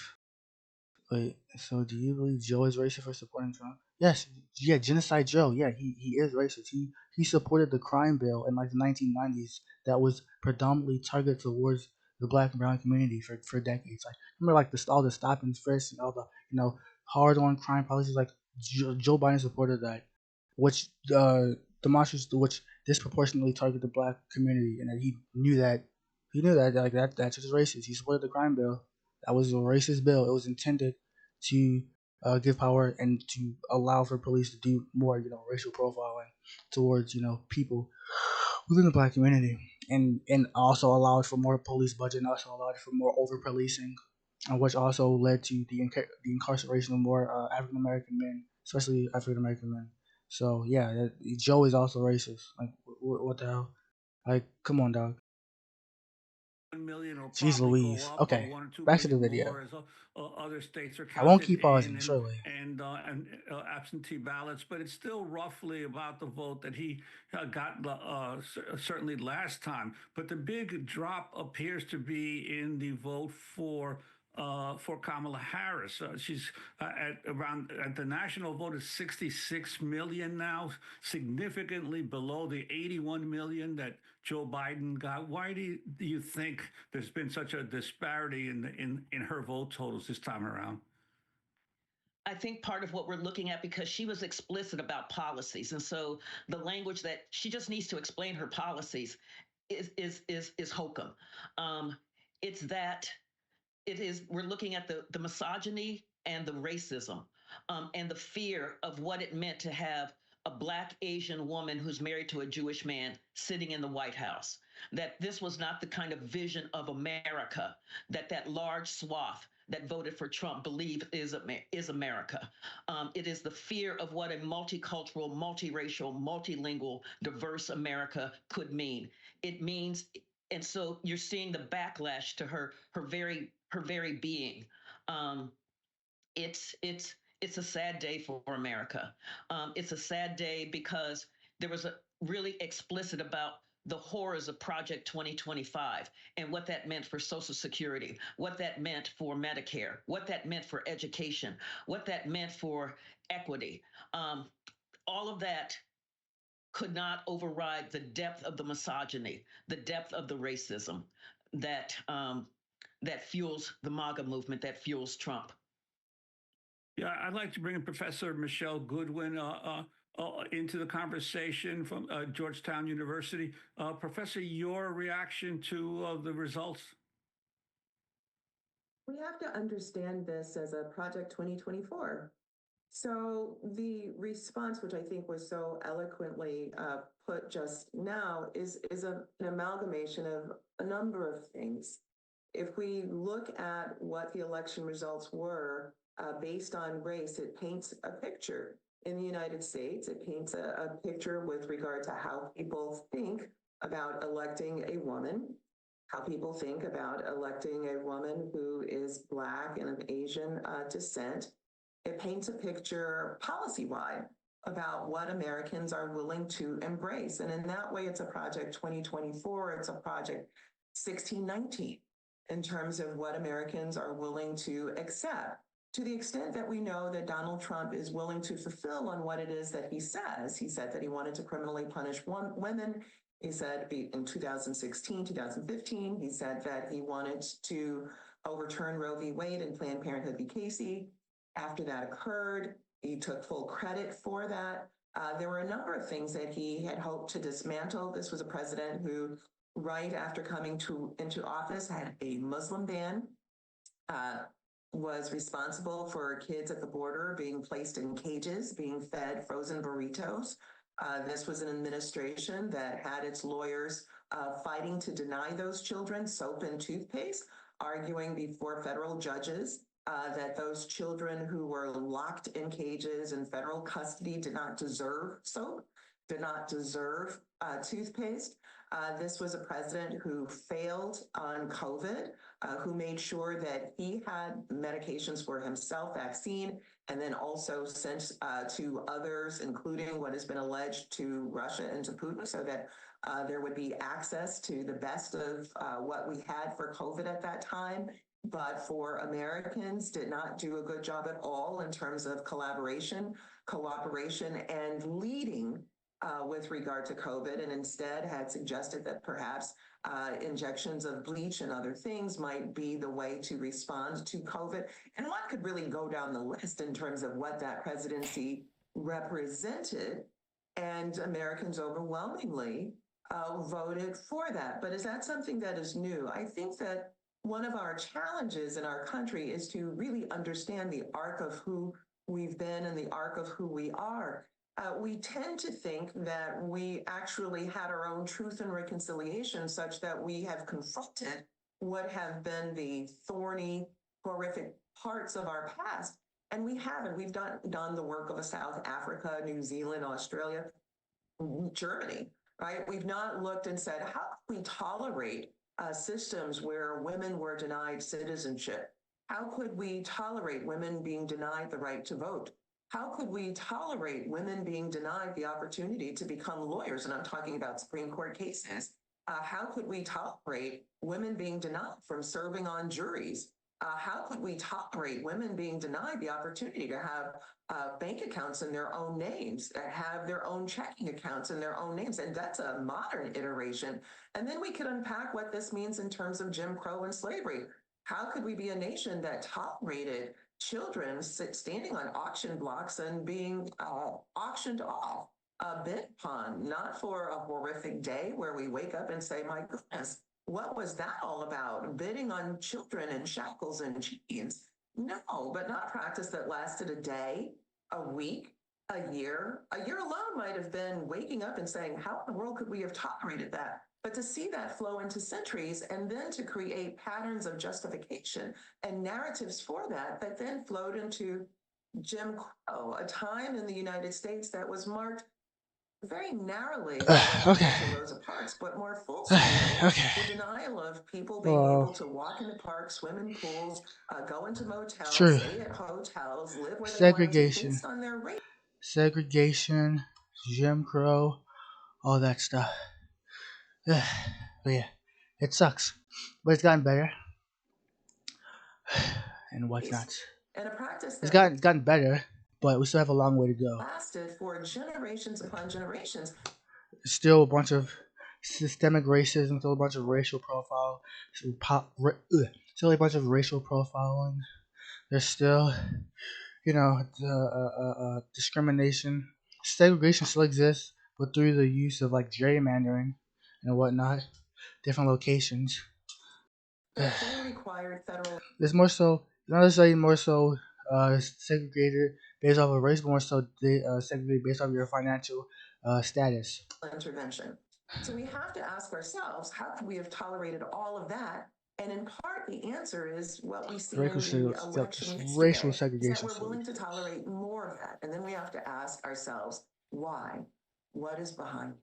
Wait, so do you believe Joe is racist for supporting Trump? Yes, yeah, Genocide Joe. Yeah, he is racist. He supported the crime bill in like the 1990s that was predominantly targeted towards the black and brown community for decades. Like remember like all the stop and frisk and all the hard on crime policies. Like Joe Biden supported that, which which disproportionately targeted the black community, and that he knew that like that's just racist. He supported the crime bill. That was a racist bill. It was intended to give power and to allow for police to do more, racial profiling towards, people within the black community, and also allowed for more police budget, and also allowed for more over policing, which also led to the incarceration of more African American men, especially African American men. So yeah, Joe is also racist. Like, what the hell? Like, come on, dog. 1 million will Jeez probably Louise. go up, Okay, 1 or 2 back to the million video. more as other states are I won't counted keep pausing, in surely. and absentee ballots, but it's still roughly about the vote that he got certainly last time. But the big drop appears to be in the vote for Kamala Harris. She's at the national vote is 66 million now, significantly below the 81 million that Joe Biden got. Why do you think there's been such a disparity in her vote totals this time around? I think part of what we're looking at, because she was explicit about policies, and so the language that she just needs to explain her policies is hokum. It's that we're looking at the misogyny and the racism, and the fear of what it meant to have a Black Asian woman who's married to a Jewish man sitting in the White House. That this was not the kind of vision of America that large swath that voted for Trump believe is America. It is the fear of what a multicultural, multiracial, multilingual, diverse America could mean. It means, and so you're seeing the backlash to her very being. It's a sad day for America. It's a sad day because there was a really explicit about the horrors of Project 2025 and what that meant for Social Security, what that meant for Medicare, what that meant for education, what that meant for equity. All of that could not override the depth of the misogyny, the depth of the racism that that fuels the MAGA movement, that fuels Trump. Yeah, I'd like to bring in Professor Michelle Goodwin into the conversation from Georgetown University. Professor, your reaction to the results? We have to understand this as a Project 2024. So the response, which I think was so eloquently put just now, is an amalgamation of a number of things. If we look at what the election results were based on race, it paints a picture. In the United States, it paints a picture with regard to how people think about electing a woman, how people think about electing a woman who is Black and of Asian descent. It paints a picture policy-wide about what Americans are willing to embrace. And in that way, it's a project 2024, it's a project 1619 in terms of what Americans are willing to accept. To the extent that we know that Donald Trump is willing to fulfill on what it is that he says. He said that he wanted to criminally punish women. He said in 2016, 2015, he said that he wanted to overturn Roe v. Wade and Planned Parenthood v. Casey. After that occurred, he took full credit for that. There were a number of things that he had hoped to dismantle. This was a president who, right after coming into office, had a Muslim ban, was responsible for kids at the border being placed in cages, being fed frozen burritos. This was an administration that had its lawyers fighting to deny those children soap and toothpaste, arguing before federal judges that those children who were locked in cages in federal custody did not deserve soap, did not deserve toothpaste. This was a president who failed on COVID, who made sure that he had medications for himself, vaccine, and then also sent to others, including what has been alleged to Russia and to Putin, so that there would be access to the best of what we had for COVID at that time. But for Americans, did not do a good job at all in terms of collaboration, cooperation, and leading with regard to COVID, and instead had suggested that perhaps injections of bleach and other things might be the way to respond to COVID. And one could really go down the list in terms of what that presidency represented, and Americans overwhelmingly voted for that. But is that something that is new? I think that one of our challenges in our country is to really understand the arc of who we've been and the arc of who we are. We tend to think that we actually had our own truth and reconciliation, such that we have confronted what have been the thorny, horrific parts of our past. And we haven't. We've done the work of South Africa, New Zealand, Australia, Germany, right? We've not looked and said, how can we tolerate systems where women were denied citizenship? How could we tolerate women being denied the right to vote? How could we tolerate women being denied the opportunity to become lawyers? And I'm talking about Supreme Court cases. How could we tolerate women being denied from serving on juries? How could we tolerate women being denied the opportunity to have bank accounts in their own names, have their own checking accounts in their own names? And that's a modern iteration. And then we could unpack what this means in terms of Jim Crow and slavery. How could we be a nation that tolerated children standing on auction blocks and being auctioned off, bid upon, not for a horrific day where we wake up and say, my goodness, what was that all about? Bidding on children in shackles and chains? No, but not practice that lasted a day, a week, a year. A year alone might have been waking up and saying, how in the world could we have tolerated that? But to see that flow into centuries, and then to create patterns of justification and narratives for that, that then flowed into Jim Crow, a time in the United States that was marked very narrowly Okay. Rosa Parks, but more fulsomely, the denial of people being able to walk into parks, swim in pools, go into motels, stay at hotels, live where they want to based on their race. Segregation, Jim Crow, all that stuff. But yeah, it sucks, but it's gotten better. And what's not? And a practice It's gotten better, but we still have a long way to go. Lasted for generations upon generations. Still a bunch of systemic racism, still a bunch of racial profile, still a bunch of racial profiling. There's still, discrimination. Segregation still exists, but through the use of like gerrymandering and whatnot, different locations. There's more so, not necessarily more so segregated based off of race, but more so segregated based off your financial status. Intervention. So we have to ask ourselves, how could we have tolerated all of that? And in part, the answer is what we see in the election racial today, segregation. is that we're willing to tolerate more of that. And then we have to ask ourselves, why? What is behind that?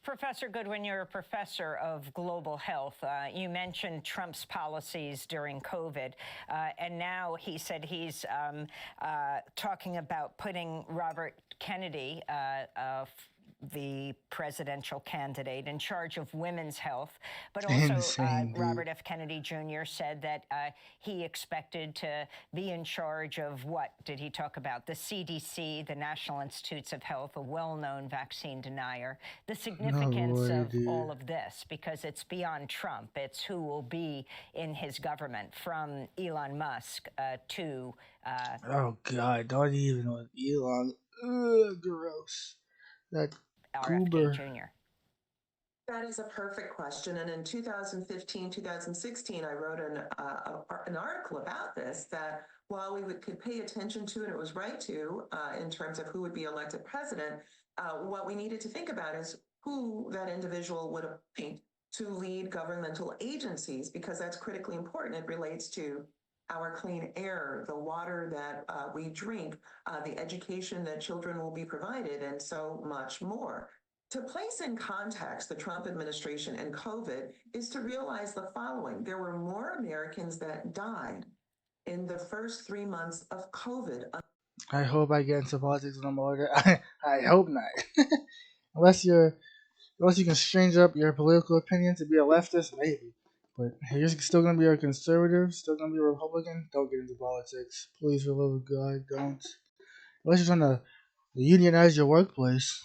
Professor Goodwin, you're a professor of global health. You mentioned Trump's policies during COVID, and now he said he's talking about putting Robert Kennedy, the presidential candidate, in charge of women's health. But also, Robert F. Kennedy Jr. said that he expected to be in charge of what did he talk about? The CDC, the National Institutes of Health, a well-known vaccine denier. The significance of all of this, because it's beyond Trump. It's who will be in his government, from Elon Musk to... oh, God, don't even know Elon. Ugh, gross. That RFK Jr. That is a perfect question. And in 2015, 2016, I wrote an article about this, that while we could pay attention to, and it was right to, in terms of who would be elected president, what we needed to think about is who that individual would appoint to lead governmental agencies, because that's critically important. It relates to our clean air, the water that we drink, the education that children will be provided, and so much more. To place in context the Trump administration and COVID is to realize the following. There were more Americans that died in the first 3 months of COVID. I hope I get into politics when I'm older. I hope not. unless you can change up your political opinion to be a leftist, maybe. But if you're still going to be a conservative, still going to be a Republican, don't get into politics. Please, for the love of God, don't. Unless you're trying to unionize your workplace.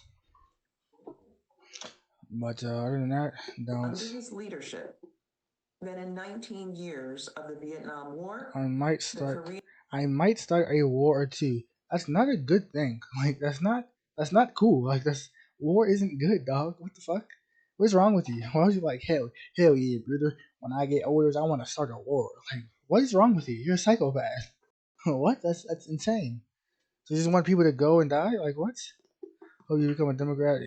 But other than that, don't. Under his leadership, that in 19 years of the Vietnam War, I might start a war or two. That's not a good thing. Like, that's not cool. Like, war isn't good, dog. What the fuck? What's wrong with you? Why was you like, hell yeah, brother? When I get older, I want to start a war. Like, what is wrong with you? You're a psychopath. What? That's insane. So you just want people to go and die? Like, what? Oh, you become a Democrat?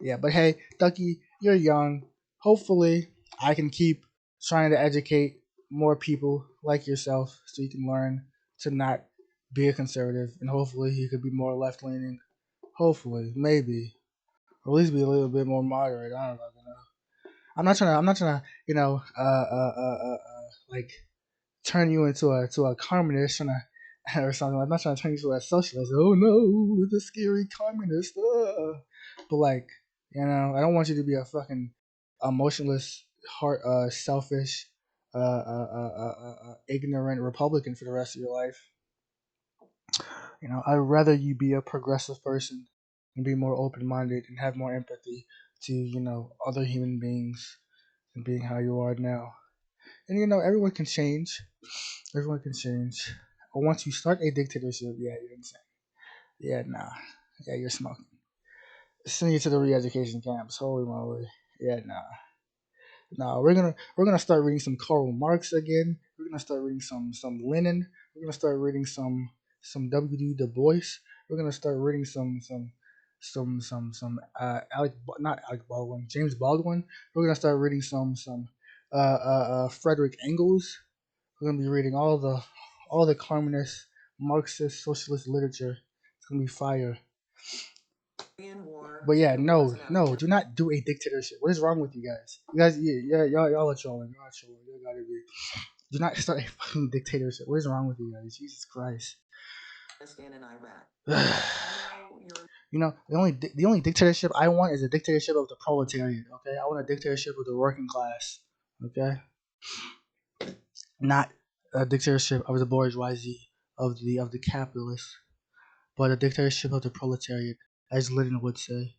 Yeah. But hey, Ducky, you're young. Hopefully, I can keep trying to educate more people like yourself, so you can learn to not be a conservative, and hopefully you could be more left leaning. Hopefully, maybe, or at least be a little bit more moderate. I don't know. I'm not trying to, like turn you into a communist, or something. I'm not trying to turn you into a socialist. Oh no, the scary communist. But like, I don't want you to be a fucking emotionless, selfish, ignorant Republican for the rest of your life. I'd rather you be a progressive person and be more open-minded and have more empathy to, other human beings and being how you are now. And everyone can change. Everyone can change. But once you start a dictatorship, yeah, you're insane. Yeah, nah. Yeah, you're smoking. Send you to the re-education camps. Holy moly. Yeah, nah. Now we're gonna start reading some Karl Marx again. We're gonna start reading some Lenin. We're gonna start reading some W. Du Bois. We're gonna start reading some not Alec Baldwin, James Baldwin. We're gonna start reading some Frederick Engels. We're gonna be reading all the communist, Marxist, socialist literature. It's gonna be fire. But yeah, no, do not do a dictatorship. What is wrong with you guys? Y'all are trolling. Y'all are trolling. You gotta be. Do not start a fucking dictatorship. What is wrong with you guys? Jesus Christ. The only dictatorship I want is a dictatorship of the proletariat. Okay, I want a dictatorship of the working class. Okay, not a dictatorship of the bourgeoisie, of the capitalists, but a dictatorship of the proletariat, as Lenin would say.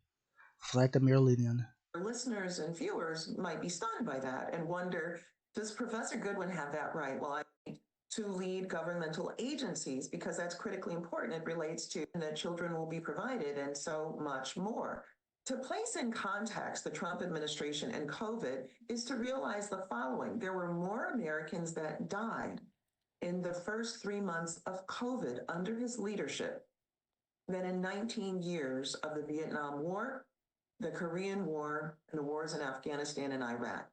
Vladimir Lenin. Listeners and viewers might be stunned by that and wonder, does Professor Goodwin have that right? Well, I need to lead governmental agencies, because that's critically important. It relates to that children will be provided and so much more. To place in context the Trump administration and COVID is to realize the following. There were more Americans that died in the first 3 months of COVID under his leadership than in 19 years of the Vietnam War, the Korean War, and the wars in Afghanistan and Iraq.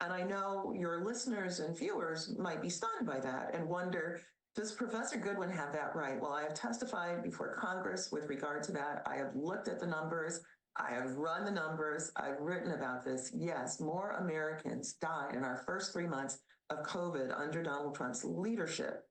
And I know your listeners and viewers might be stunned by that and wonder, does Professor Goodwin have that right? Well, I have testified before Congress with regard to that. I have looked at the numbers. I have run the numbers. I've written about this. Yes, more Americans died in our first 3 months of COVID under Donald Trump's leadership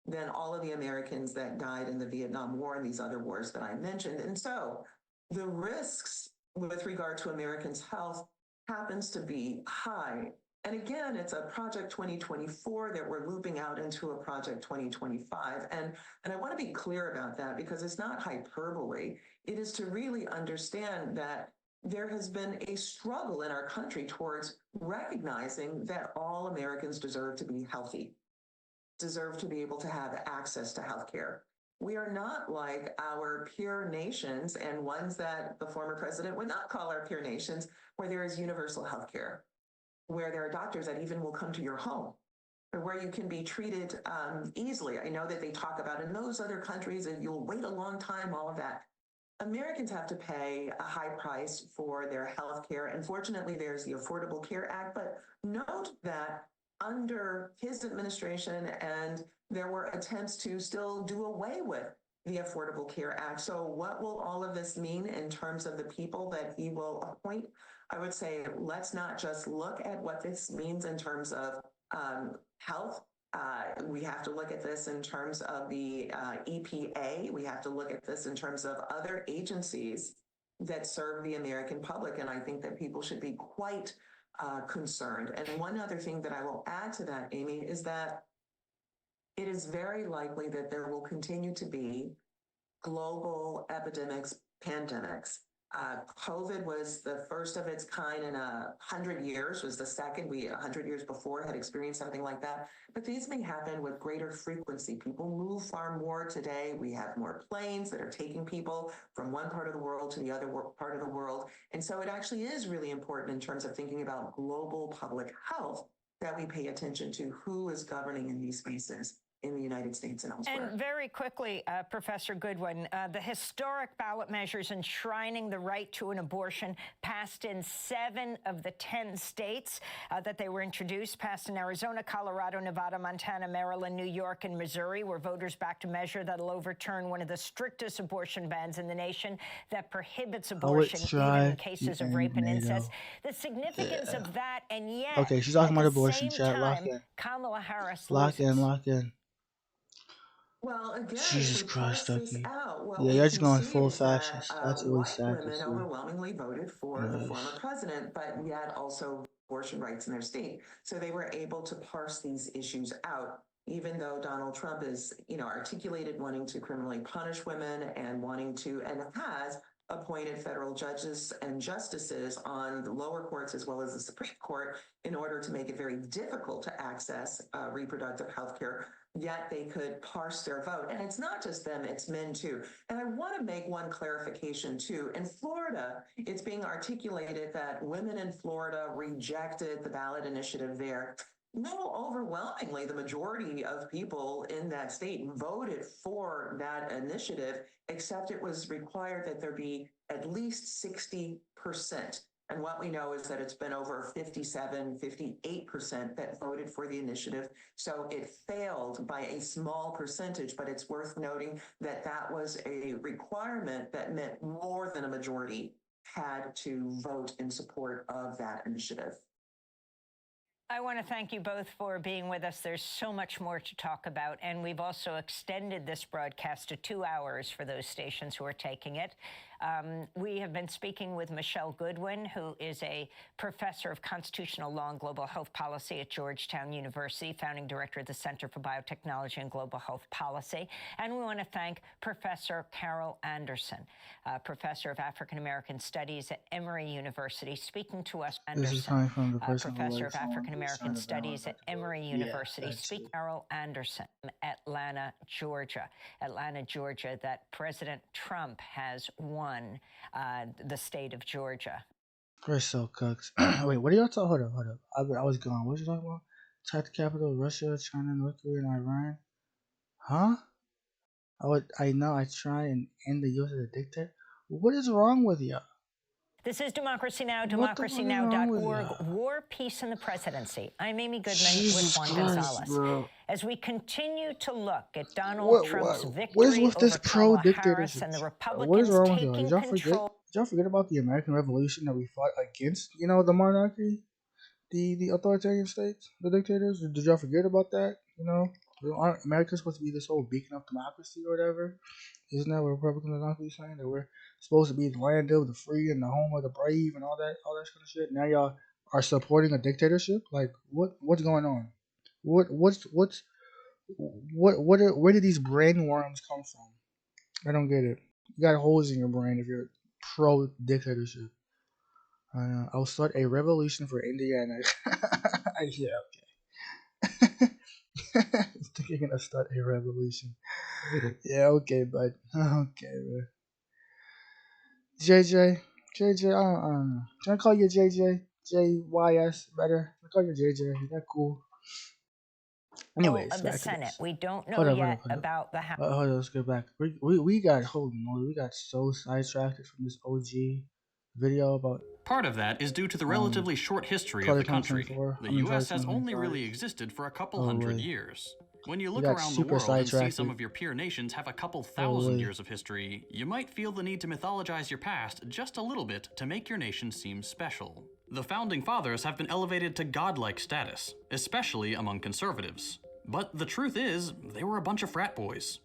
than all of the Americans that died in the Vietnam War and these other wars that I mentioned. And so the risks with regard to Americans' health happens to be high. And again, it's a Project 2024 that we're looping out into a Project 2025. And I want to be clear about that because it's not hyperbole. It is to really understand that there has been a struggle in our country towards recognizing that all Americans deserve to be healthy, deserve to be able to have access to healthcare. We are not like our peer nations and ones that the former president would not call our peer nations, where there is universal healthcare, where there are doctors that even will come to your home, or where you can be treated easily. I know that they talk about in those other countries that you'll wait a long time, all of that. Americans have to pay a high price for their health care. And fortunately, there's the Affordable Care Act. But note that under his administration, and there were attempts to still do away with the Affordable Care Act. So what will all of this mean in terms of the people that he will appoint? I would say, let's not just look at what this means in terms of health. We have to look at this in terms of the EPA. We have to look at this in terms of other agencies that serve the American public. And I think that people should be quite concerned. And one other thing that I will add to that, Amy, is that it is very likely that there will continue to be global epidemics, pandemics. COVID was the first of its kind in 100 years, was the second. We 100 years before had experienced something like that. But these may happen with greater frequency. People move far more today. We have more planes that are taking people from one part of the world to the other part of the world. And so it actually is really important in terms of thinking about global public health that we pay attention to who is governing in these spaces in the United States and elsewhere. And very quickly, Professor Goodwin, the historic ballot measures enshrining the right to an abortion passed in 7 of the 10 states that they were introduced, passed in Arizona, Colorado, Nevada, Montana, Maryland, New York, and Missouri, where voters backed a measure that will overturn one of the strictest abortion bans in the nation that prohibits abortion even in cases of rape and incest. The significance of that, and yet, okay, she's talking about abortion, chat. Time, lock in. Kamala Harris lock in. Well, again, Jesus if we Christ, parse this Ducky. out, what Yeah, we you're can just going see full is fascist. that That's really white sad to women see. overwhelmingly voted for the former president, but yet also abortion rights in their state. So they were able to parse these issues out, even though Donald Trump is, articulated wanting to criminally punish women and wanting to, and has appointed federal judges and justices on the lower courts as well as the Supreme Court in order to make it very difficult to access reproductive health care. Yet they could parse their vote. And it's not just them, it's men too. And I want to make one clarification too. In Florida, it's being articulated that women in Florida rejected the ballot initiative there. No, overwhelmingly, the majority of people in that state voted for that initiative, except it was required that there be at least 60%. And what we know is that it's been over 57, 58% that voted for the initiative. So it failed by a small percentage, but it's worth noting that that was a requirement that meant more than a majority had to vote in support of that initiative. I want to thank you both for being with us. There's so much more to talk about, and we've also extended this broadcast to 2 hours for those stations who are taking it. We have been speaking with Michelle Goodwin, who is a professor of constitutional law and global health policy at Georgetown University, founding director of the Center for Biotechnology and Global Health Policy. And we want to thank Professor Carol Anderson, professor of African American Studies at Emory University, speaking to us. This is coming from the person professor of African American Studies at Emory University, speaking Carol Anderson, Atlanta, Georgia. Atlanta, Georgia, that President Trump has won the state of Georgia. Crystal Cooks. Wait, what are y'all talking? Hold up. I was gone. What are you talking about? Attack the capital of Russia, China, North Korea, and Iran. Huh? I know I try and end the use of the dictator. What is wrong with you? This is Democracy Now!, democracynow.org. War, Peace, and the Presidency. I'm Amy Goodman with Juan Gonzalez. Bro. As we continue to look at Donald Trump's victory what is with this over Kamala Harris pro-dictatorship? and the What is Republicans wrong with y'all? taking Did y'all control. Did y'all forget about the American Revolution that we fought against? You know, the monarchy, the authoritarian states, the dictators. Did y'all forget about that? You know, aren't America supposed to be this whole beacon of democracy or whatever? Isn't that what Republicans are constantly saying? That we're supposed to be the land of the free and the home of the brave and all that kind of shit. Now y'all are supporting a dictatorship? Like what's going on? Where did these brain worms come from? I don't get it. You got holes in your brain if you're pro dictatorship. I'll start a revolution for Indiana. Yeah, okay. I think you're gonna start a revolution. Yeah, okay, bud. Okay, man. JJ, I don't know. Can I call you JJ? JYS better? I call you JJ. Is that cool? Anyways, Of the Senate. We don't know hold up. about the House. Hold on, let's go back. We got we got so sidetracked from this OG video about. Part of that is due to the relatively short history of the country. The U.S. has only really existed for a couple hundred years. When you look around the world and see some of your peer nations have a couple thousand years of history, you might feel the need to mythologize your past just a little bit to make your nation seem special. The Founding Fathers have been elevated to godlike status, especially among conservatives. But the truth is, they were a bunch of frat boys.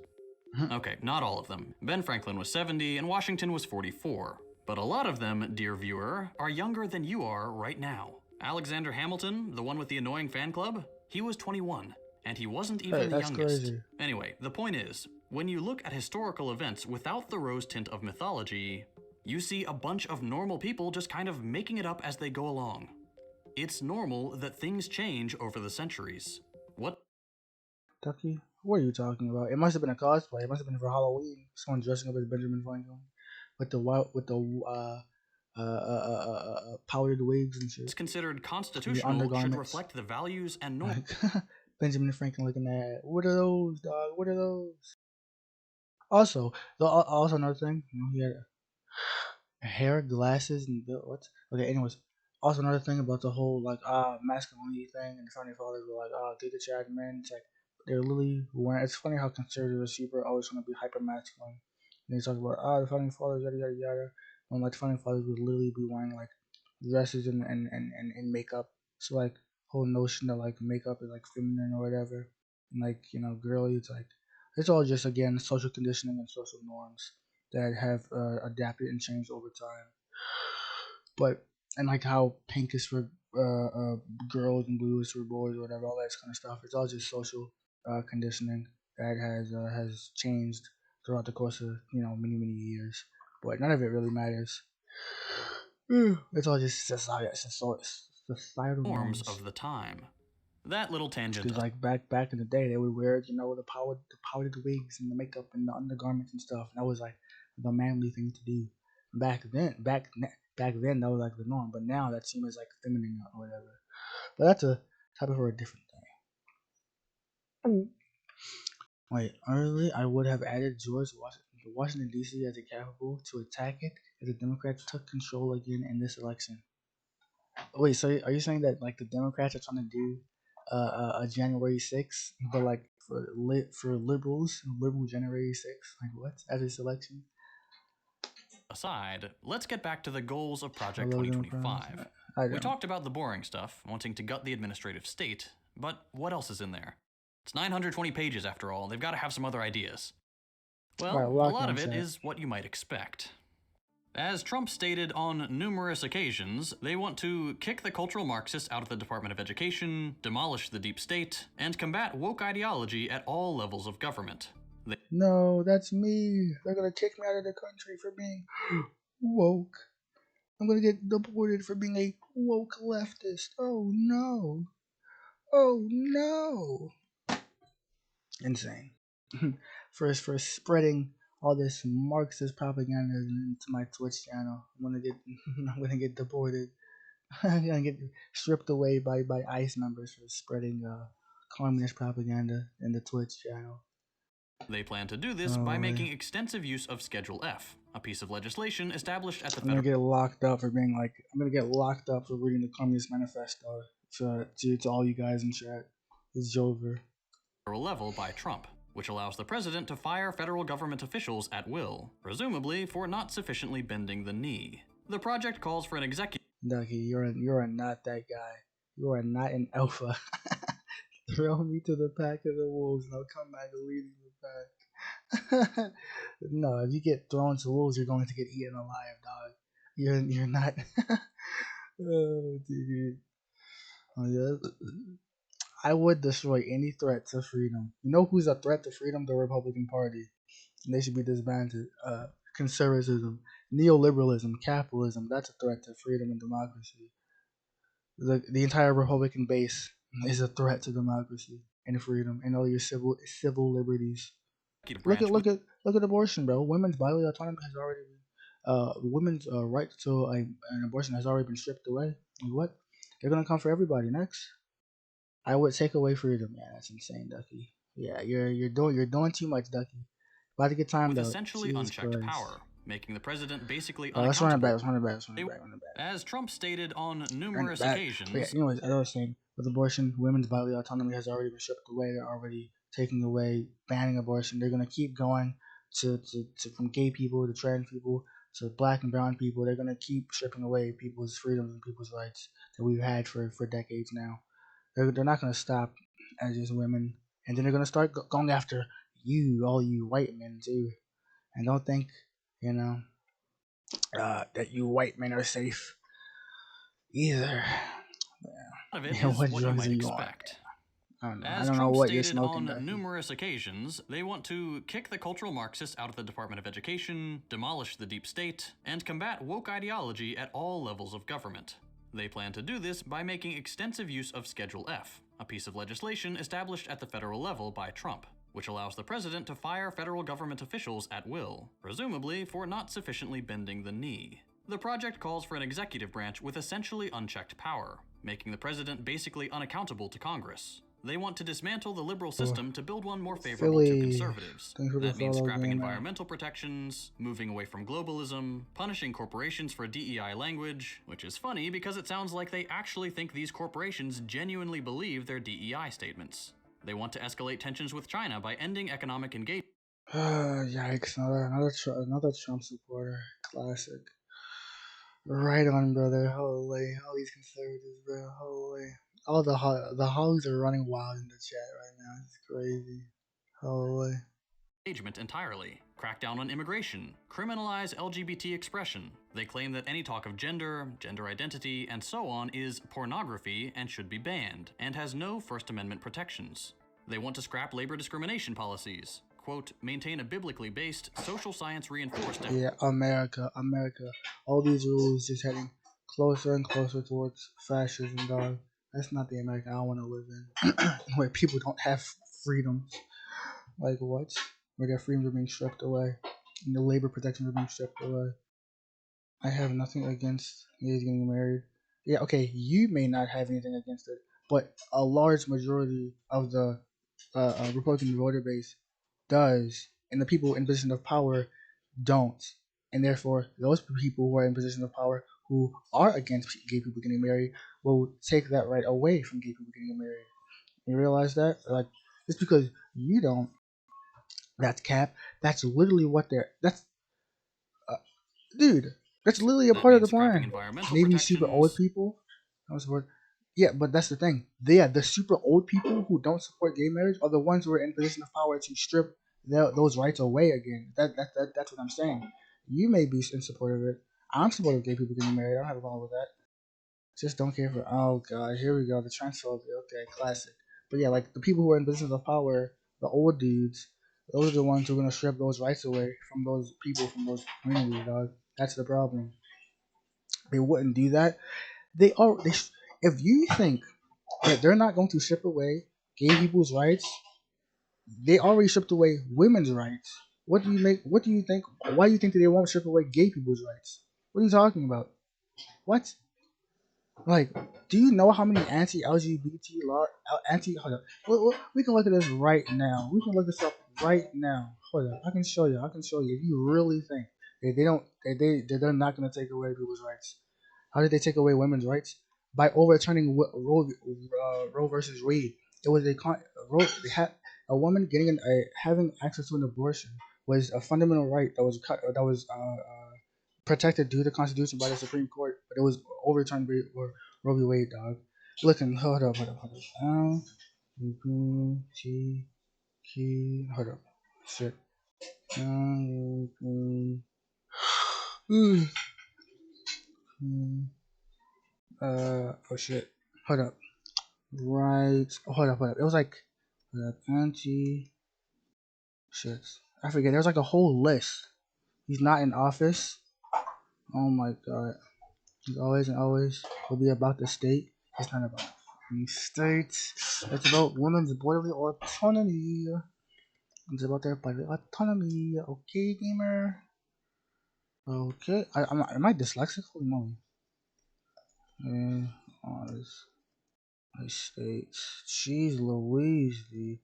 Okay, not all of them. Ben Franklin was 70 and Washington was 44. But a lot of them, dear viewer, are younger than you are right now. Alexander Hamilton, the one with the annoying fan club, he was 21. And he wasn't even the youngest. Crazy. Anyway, the point is, when you look at historical events without the rose tint of mythology, you see a bunch of normal people just kind of making it up as they go along. It's normal that things change over the centuries. What? Ducky? What are you talking about? It must have been a cosplay. It must have been for Halloween. Someone dressing up as Benjamin Franklin with the powdered wigs and shit. It's considered constitutional should reflect the values and norms. Benjamin Franklin looking at, what are those, dog? What are those? Also another thing, you know, he had hair, glasses, and what? Okay, anyways, also another thing about the whole like masculinity thing, and the Founding Fathers were like, get the Chad men. It's like they're literally wearing. It's funny how conservatives people are always going to be hyper masculine. And they talk about the Founding Fathers, yada yada yada. When like the Founding Fathers would literally be wearing like dresses and makeup. So like whole notion that like makeup is like feminine or whatever, and like, you know, girly, it's all just again social conditioning and social norms that have adapted and changed over time. But and like how pink is for girls and blue is for boys or whatever, all that kind of stuff. It's all just social conditioning that has changed throughout the course of, you know, many years. But none of it really matters. It's all just societal norms of the time. That little tangent. Because like back in the day, they would wear, you know, the powdered wigs and the makeup and the undergarments and stuff. And that was like the manly thing to do. Back then, that was like the norm. But now that seems like feminine or whatever. But that's a topic for a different thing. Wait, earlier I would have added Washington D.C. as a capital to attack it if the Democrats took control again in this election. Wait, so are you saying that like the Democrats are trying to do a January 6th, but like for liberals, liberal January 6th? Like what? As this election? Aside, let's get back to the goals of Project 2025. We talked about the boring stuff, wanting to gut the administrative state, but what else is in there? It's 920 pages after all. They've got to have some other ideas. Well, a lot of it is what you might expect. As Trump stated on numerous occasions, they want to kick the cultural Marxists out of the Department of Education, demolish the deep state, and combat woke ideology at all levels of government. No, that's me. They're gonna kick me out of the country for being woke. I'm gonna get deported for being a woke leftist. Oh no. Oh no. Insane. for spreading all this Marxist propaganda into my Twitch channel. I'm gonna get deported. Gonna get stripped away by ICE members for spreading communist propaganda in the Twitch channel. They plan to do this by making extensive use of Schedule F, a piece of legislation established at the I'm gonna get locked up for being like, I'm gonna get locked up for reading the Communist Manifesto. To all you guys in chat, it's over. Federal level by Trump, which allows the president to fire federal government officials at will, presumably for not sufficiently bending the knee. The project calls for an executive. Ducky, you're not that guy. You are not an alpha. Throw me to the pack of the wolves, and I'll come back leading the pack. No, if you get thrown to wolves, you're going to get eaten alive, dog. You're not. Oh, dude. Oh, yeah. I would destroy any threat to freedom. You know who's a threat to freedom? The Republican Party. And they should be disbanded. Conservatism, neoliberalism, capitalism. That's a threat to freedom and democracy. The entire Republican base is a threat to democracy and freedom and all your civil liberties. Look at abortion, bro. Women's bodily autonomy has already been, women's right to an abortion has already been stripped away. And what? They're gonna come for everybody next. I would take away freedom. Yeah, that's insane, Ducky. Yeah, you're doing too much, Ducky. About to get timed with out. Essentially Jesus unchecked Christ. power, making the president basically Let's run it back. unaccountable. As Trump stated on numerous occasions. But yeah, anyways, as I was saying, with abortion, women's bodily autonomy has already been stripped away. They're already taking away, banning abortion. They're gonna keep going to from gay people to trans people to black and brown people. They're gonna keep stripping away people's freedoms and people's rights that we've had for decades now. They're not gonna stop at just women, and then they're gonna start going after you, all you white men too. And don't think, that you white men are safe either. Of it is what you might expect. As Trump stated on numerous occasions, they want to kick the cultural Marxists out of the Department of Education, demolish the deep state, and combat woke ideology at all levels of government. They plan to do this by making extensive use of Schedule F, a piece of legislation established at the federal level by Trump, which allows the president to fire federal government officials at will, presumably for not sufficiently bending the knee. The project calls for an executive branch with essentially unchecked power, making the president basically unaccountable to Congress. They want to dismantle the liberal system to build one more favorable to conservatives. That means scrapping environmental protections, moving away from globalism, punishing corporations for DEI language, which is funny because it sounds like they actually think these corporations genuinely believe their DEI statements. They want to escalate tensions with China by ending economic engagement. Yikes, another Trump supporter. Classic. Right on, brother. Holy, all these conservatives, bro. Holy. All the hogs are running wild in the chat right now. It's crazy. Holy. Engagement entirely, crack down on immigration, criminalize LGBT expression. They claim that any talk of gender, gender identity, and so on is pornography and should be banned, and has no First Amendment protections. They want to scrap labor discrimination policies. Quote, maintain a biblically based, social science reinforced... Yeah, America. All these rules just heading closer and closer towards fascism, dog. That's not the America I want to live in. Where people don't have freedoms. Like what? Where their freedoms are being stripped away. And the labor protections are being stripped away. I have nothing against gays getting married. Yeah, okay, you may not have anything against it, but a large majority of the Republican voter base does, and the people in position of power don't. And therefore, those people who are in position of power who are against gay people getting married will take that right away from gay people getting married. You realize that? Like, just because you don't, that's cap. That's literally what dude, that's literally a part of the plan. Maybe super old people don't support. Yeah, but that's the thing. The super old people who don't support gay marriage are the ones who are in position of power to strip those rights away again. That's what I'm saying. You may be in support of it. I'm supportive of gay people getting married. I don't have a problem with that. Just don't care for. Oh god, here we go. The transphobia. Okay, classic. But yeah, like the people who are in positions of power, the old dudes, those are the ones who are gonna strip those rights away from those people, from those communities, dog. That's the problem. They wouldn't do that. If you think that they're not going to strip away gay people's rights, they already stripped away women's rights. What do you think? Why do you think that they won't strip away gay people's rights? What are you talking about? What? Like, do you know how many anti-LGBT law hold up. We can look at this right now. We can look this up right now. Hold up. I can show you. If you really think they're not gonna take away people's rights. How did they take away women's rights? By overturning Roe versus Wade. It was they had a woman having access to an abortion was a fundamental right that was protected due to the Constitution by the Supreme Court, but it was overturned by Roe v. Wade, dog. Listen, hold up. Hold up. Shit. Oh shit. Hold up. Right. Hold up. It was like anti. Shit. I forget. There was like a whole list. He's not in office. Oh my god. He's always and always will be about the state. It's not about the state. It's about women's bodily autonomy. It's about their bodily autonomy. Okay, gamer. Okay. Am I dyslexic? Holy moly. My states. Jeez Louise, dude.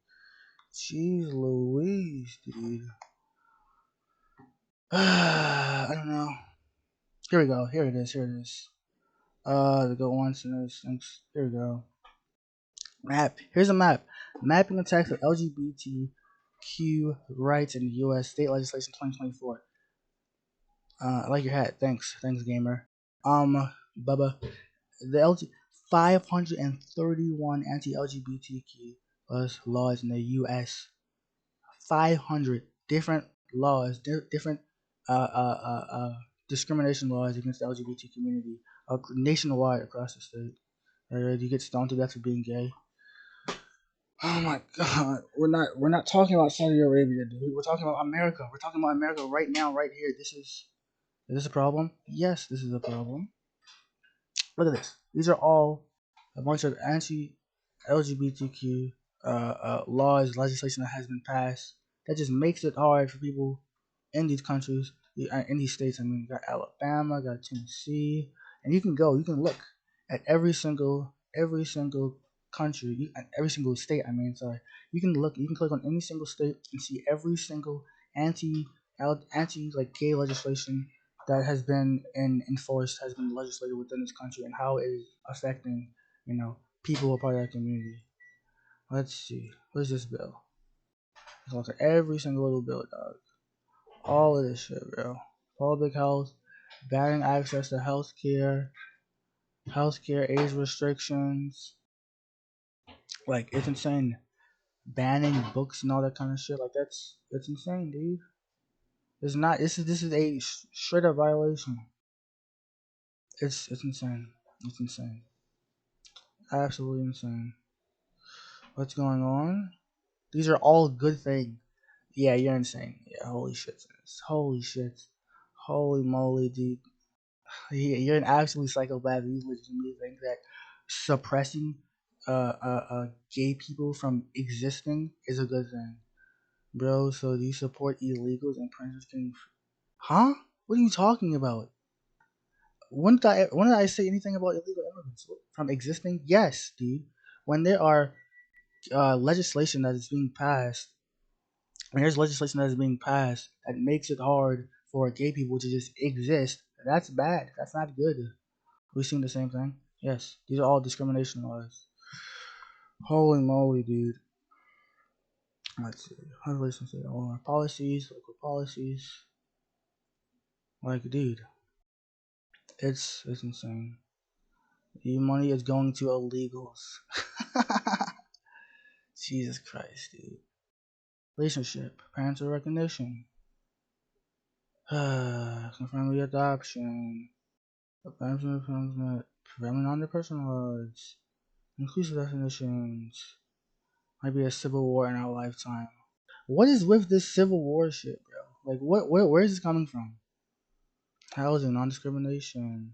I don't know. Here we go. Here it is. To go on to this. Here we go. Map. Here's a map. Mapping the text of LGBTQ rights in the U.S. state legislation 2024. I like your hat. Thanks, gamer. Bubba. The 531 anti-LGBTQ plus laws in the U.S. 500 different laws, different discrimination laws against the LGBT community nationwide across the state. You get stoned to death for being gay. Oh my god, we're not talking about Saudi Arabia, dude. We're talking about America. We're talking about America right now, right here. Is this a problem? Yes, this is a problem. Look at this. These are all a bunch of anti-LGBTQ laws, legislation that has been passed that just makes it hard for people in these countries, in these states. I mean, you got Alabama, got Tennessee, and you can look at every single country, every single state. I mean, sorry, you can click on any single state and see every single anti like gay legislation that has been enforced, has been legislated within this country, and how it is affecting, people who are part of that community. Let's see. What is this bill? It's like every single little bill, dog. All of this shit, bro. Public health, banning access to healthcare age restrictions. Like, it's insane. Banning books and all that kind of shit. Like, it's insane, dude. It's not. This is a straight up violation. It's insane. It's insane. Absolutely insane. What's going on? These are all good things. Yeah, you're insane. Yeah, holy shit. Holy moly, dude. You're an absolute psychopath. You legitimately think that suppressing gay people from existing is a good thing. Bro, so do you support illegals and prisoners getting... Huh? What are you talking about? When did I say anything about illegal immigrants from existing? Yes, dude. When there are legislation that is being passed, when there's legislation that is being passed that makes it hard for gay people to just exist, that's bad. That's not good. We seen the same thing. Yes, these are all discrimination laws. Holy moly, dude. Let's see. Let's say all our policies, local policies. Like, dude, it's insane. The money is going to illegals. Jesus Christ, dude. Relationship, parental recognition, confirming adoption, family non-personal laws, inclusive definitions. Might be a civil war in our lifetime. What is with this civil war shit, bro? Like, where is this coming from? Housing, non-discrimination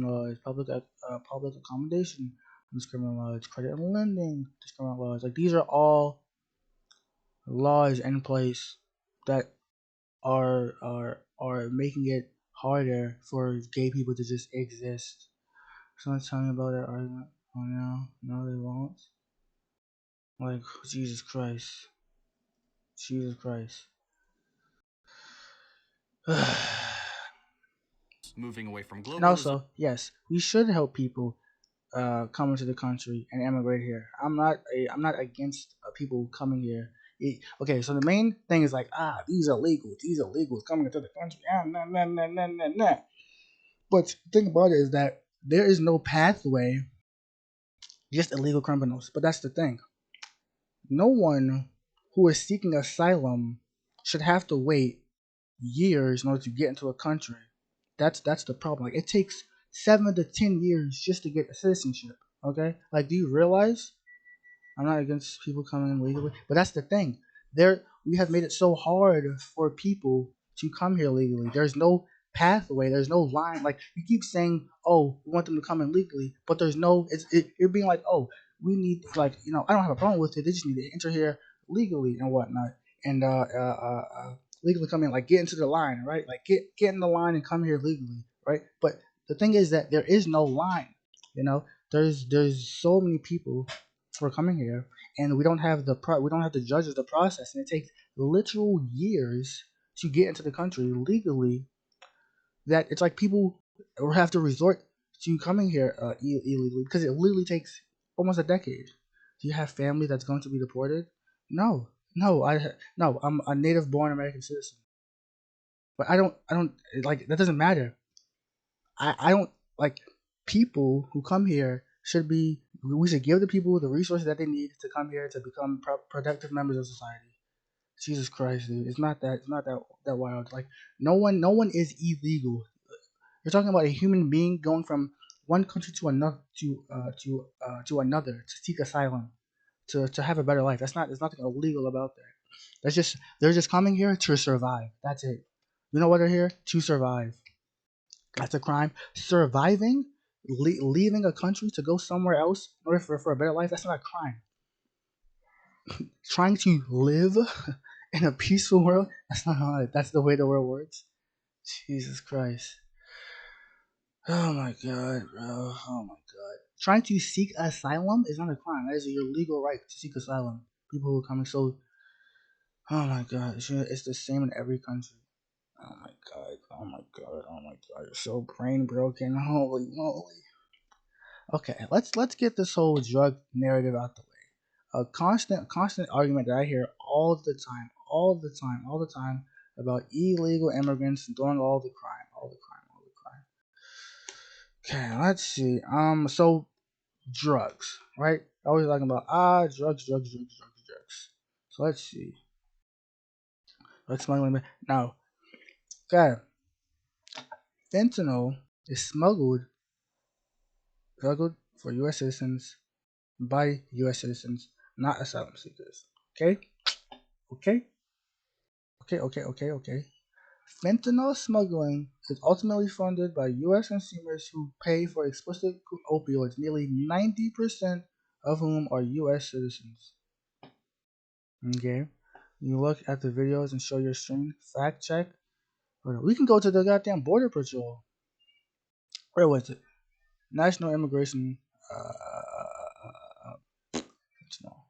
laws, public accommodation, non-discrimination laws, credit and lending, discrimination laws. Like, these are all laws in place that are making it harder for gay people to just exist. Someone's telling me about that argument. Oh no, no, they won't. Like, Jesus Christ. Jesus Christ. Moving away from globalism. And also, yes, we should help people come into the country and immigrate here. I'm not against people coming here. Okay, so the main thing is like, these illegals coming into the country. Nah. But the thing about it is that there is no pathway, just illegal criminals. But that's the thing. No one who is seeking asylum should have to wait years in order to get into a country. That's the problem. Like, it takes 7 to 10 years just to get a citizenship. Okay, like, do you realize? I'm not against people coming in legally, but that's the thing. We have made it so hard for people to come here legally. There's no pathway. There's no line. Like, you keep saying, "Oh, we want them to come in legally," but there's no. You're being like, "Oh, we need, like, I don't have a problem with it. They just need to enter here legally and whatnot, and legally come in, like, get into the line, right? Like, get in the line and come here legally, right?" But the thing is that there is no line. There's so many people for coming here, and we don't have the judges, the process, and it takes literal years to get into the country legally. That it's like people have to resort to coming here illegally because it literally takes almost a decade. Do you have family that's going to be deported? No, I'm a native-born American citizen, but I don't like that. Doesn't matter. I don't like people who come here we should give the people the resources that they need to come here to become productive members of society. Jesus Christ, dude, it's not that wild. Like, no one is illegal. You're talking about a human being going from one country to another to another to seek asylum, to have a better life. There's nothing illegal about that. They're just coming here to survive. That's it. You know what they're here to survive. That's a crime. Surviving, leaving a country to go somewhere else in order for a better life, that's not a crime. Trying to live in a peaceful world, that's the way the world works. Jesus Christ. Oh my God, bro. Oh my God. Trying to seek asylum is not a crime. That is your legal right to seek asylum. People who are coming, so, oh my God. It's the same in every country. Oh my God. Oh my God. Oh my God. You're so brain broken. Holy moly. Okay, let's get this whole drug narrative out the way. A constant argument that I hear all the time about illegal immigrants doing all the crime. Okay, let's see. So drugs, right? Always talking about drugs. So let's see. Let's smuggling now. Okay, fentanyl is smuggled for U.S. citizens by U.S. citizens, not asylum seekers. Okay. Fentanyl smuggling is ultimately funded by U.S. consumers who pay for explicit opioids, nearly 90% of whom are U.S. citizens. Okay. You look at the videos and show your screen. Fact check. We can go to the goddamn Border Patrol. Where was it? National Immigration.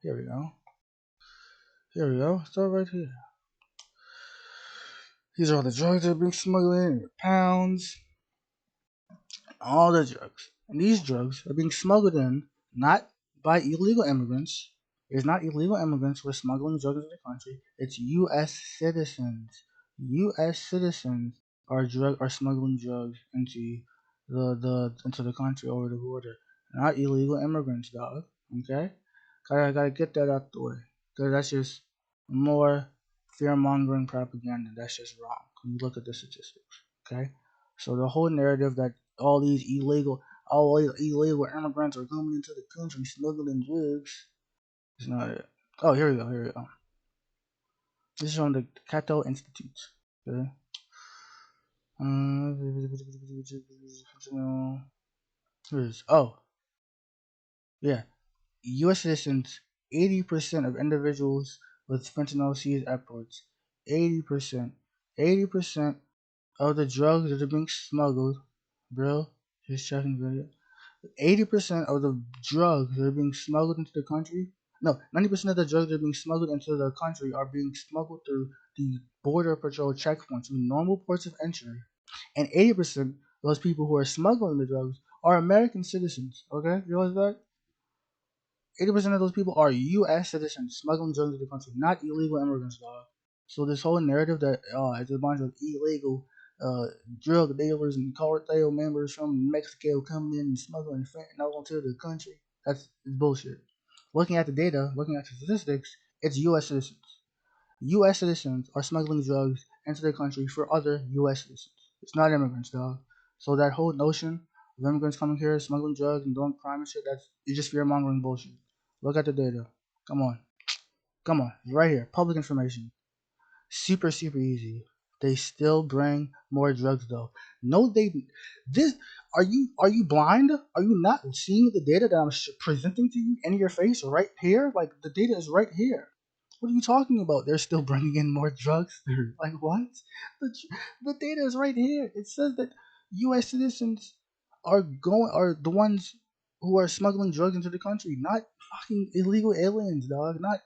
Here we go. Start right here. These are all the drugs that are being smuggled in pounds. All the drugs. And these drugs are being smuggled in not by illegal immigrants. It's not illegal immigrants who are smuggling drugs into the country. It's U.S. citizens. U.S. citizens are smuggling drugs into the country over the border. Not illegal immigrants, dog. Okay? Gotta get that out the way. Because that's just more fear-mongering propaganda. That's just wrong. When you look at the statistics. Okay? So the whole narrative that all these illegal immigrants are coming into the country smuggling drugs is not it. Oh, here we go. This is from the Cato Institute. Okay. Yeah. U.S. citizens, 80% of individuals with fentanyl seized at ports. 80%. 80% of the drugs that are being smuggled, bro, just checking video. 80% of the drugs that are being smuggled into the country, no, 90% of the drugs that are being smuggled into the country are being smuggled through the border patrol checkpoints, through normal ports of entry. And 80% of those people who are smuggling the drugs are American citizens. Okay, you realize that? 80% of those people are U.S. citizens smuggling drugs into the country, not illegal immigrants, dog. So this whole narrative that it's a bunch of illegal drug dealers and cartel members from Mexico coming in and smuggling fentanyl into the country, that's bullshit. Looking at the data, looking at the statistics, it's U.S. citizens. U.S. citizens are smuggling drugs into the country for other U.S. citizens. It's not immigrants, dog. So that whole notion of immigrants coming here, smuggling drugs and doing crime and shit, it's just fear-mongering bullshit. Look at the data. Come on. Come on. Right here. Public information. Super easy. They still bring more drugs though. No, this are you blind? Are you not seeing the data that I'm presenting to you in your face right here? Like the data is right here. What are you talking about? They're still bringing in more drugs. Like what? The data is right here. It says that U.S. citizens are the ones who are smuggling drugs into the country, not fucking illegal aliens, dog. Not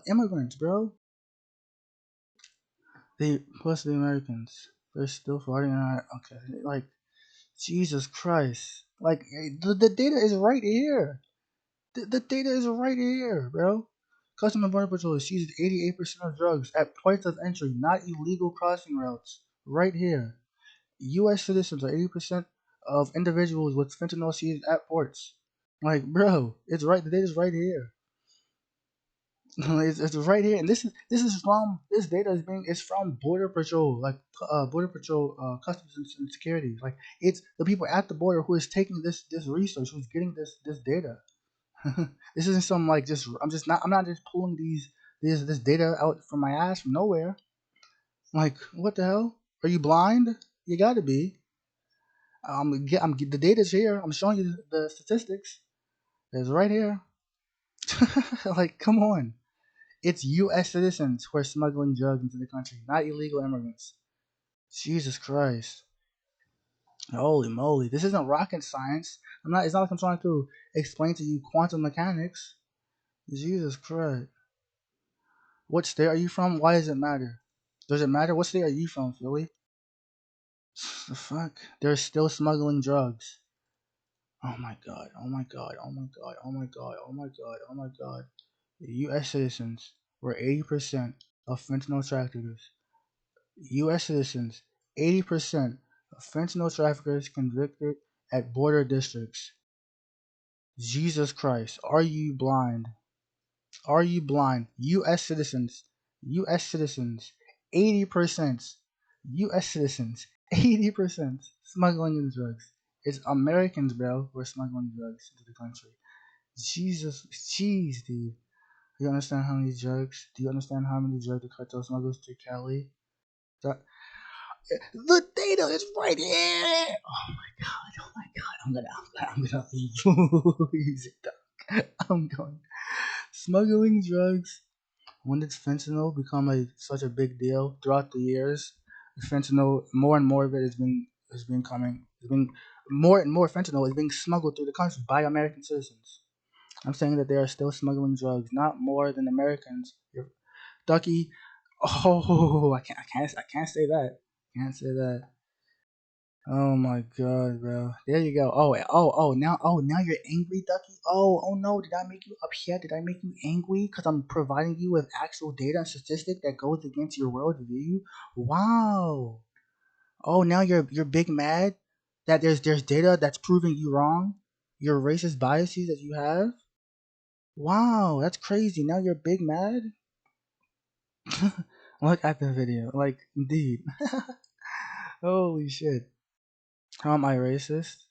immigrants, bro. Plus the Americans, they're still fighting on. Okay, like Jesus Christ, like the data is right here. The data is right here, bro. Customs and Border Patrol seized 88% of drugs at points of entry, not illegal crossing routes. Right here, U.S. citizens are 80% of individuals with fentanyl seized at ports. Like, bro, it's right. The data's right here. It's right here, and this data is from Border Patrol, like Border Patrol, Customs and Security. Like it's the people at the border who is taking this research, who's getting this data. This isn't some like I'm not just pulling this data out from my ass from nowhere. Like what the hell? Are you blind? You gotta be. The data's here. I'm showing you the statistics. It's right here. Like come on. It's U.S. citizens who are smuggling drugs into the country, not illegal immigrants. Jesus Christ. Holy moly. This isn't rocket science. It's not like I'm trying to explain to you quantum mechanics. Jesus Christ. What state are you from? Why does it matter? Does it matter? What state are you from, Philly? The fuck? They're still smuggling drugs. Oh my god. Oh my god. Oh my god. Oh my god. Oh my god. Oh my god. The U.S. citizens were 80% of fentanyl traffickers. U.S. citizens, 80% of fentanyl traffickers convicted at border districts. Jesus Christ, are you blind? Are you blind? U.S. citizens, 80%, U.S. citizens, 80% smuggling in drugs. It's Americans, bro, who are smuggling drugs into the country. Jesus, jeez, dude. Do you understand how many drugs? Do you understand how many drugs the cartel smuggles to Cali? The data is right here. Oh my god. I'm gonna lose it, dog. I'm going. Smuggling drugs. When did fentanyl become such a big deal throughout the years? Fentanyl, more and more of it has been coming. More and more fentanyl is being smuggled through the country by American citizens. I'm saying that they are still smuggling drugs, not more than Americans. Ducky. Oh, I can't say that. Can't say that. Oh my god, bro. There you go. Now you're angry, Ducky. Oh no, did I make you upset? Did I make you angry? Because I'm providing you with actual data and statistic that goes against your worldview? Wow. Oh, now you're big mad that there's data that's proving you wrong? Your racist biases that you have? Wow, that's crazy. Now you're big mad? Look at the video. Like, indeed. Holy shit. How am I racist?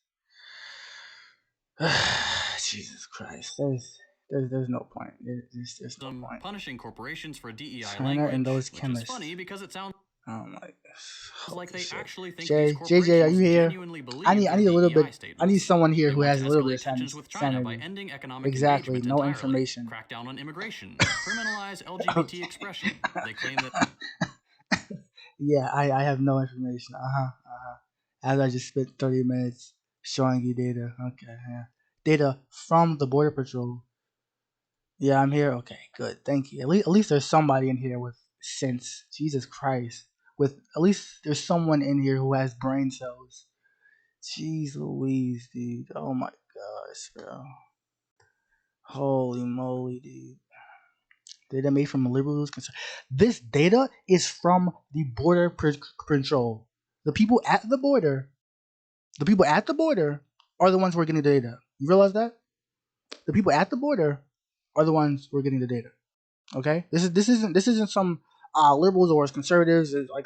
Jesus Christ. There's no point. There's no point. Punishing corporations for DEI China language, and those which chemists. is funny because it sounds Oh my like they shit. actually think these JJ, corporations are you here? genuinely believe I need their a little DEI bit. statements. I need someone here They who want has to a little bit escalate of tensions with China by sanity. ending economic Exactly. engagement No entirely, information. crack down on immigration, criminalize LGBT expression. They claim that. Yeah, I have no information. As I just spent 30 minutes Showing you data. Okay, yeah. Data from the Border Patrol. Yeah, I'm here. Okay, good. Thank you. At least there's somebody in here with sense. Jesus Christ. With at least there's someone in here who has brain cells. Jeez Louise, dude. Oh my gosh, bro. Holy moly, dude. Data made from liberals. This data is from the Border Patrol. The people at the border. The people at the border are the ones who are getting the data. You realize that? The people at the border are the ones who are getting the data. Okay, this isn't some liberals or conservatives. It's like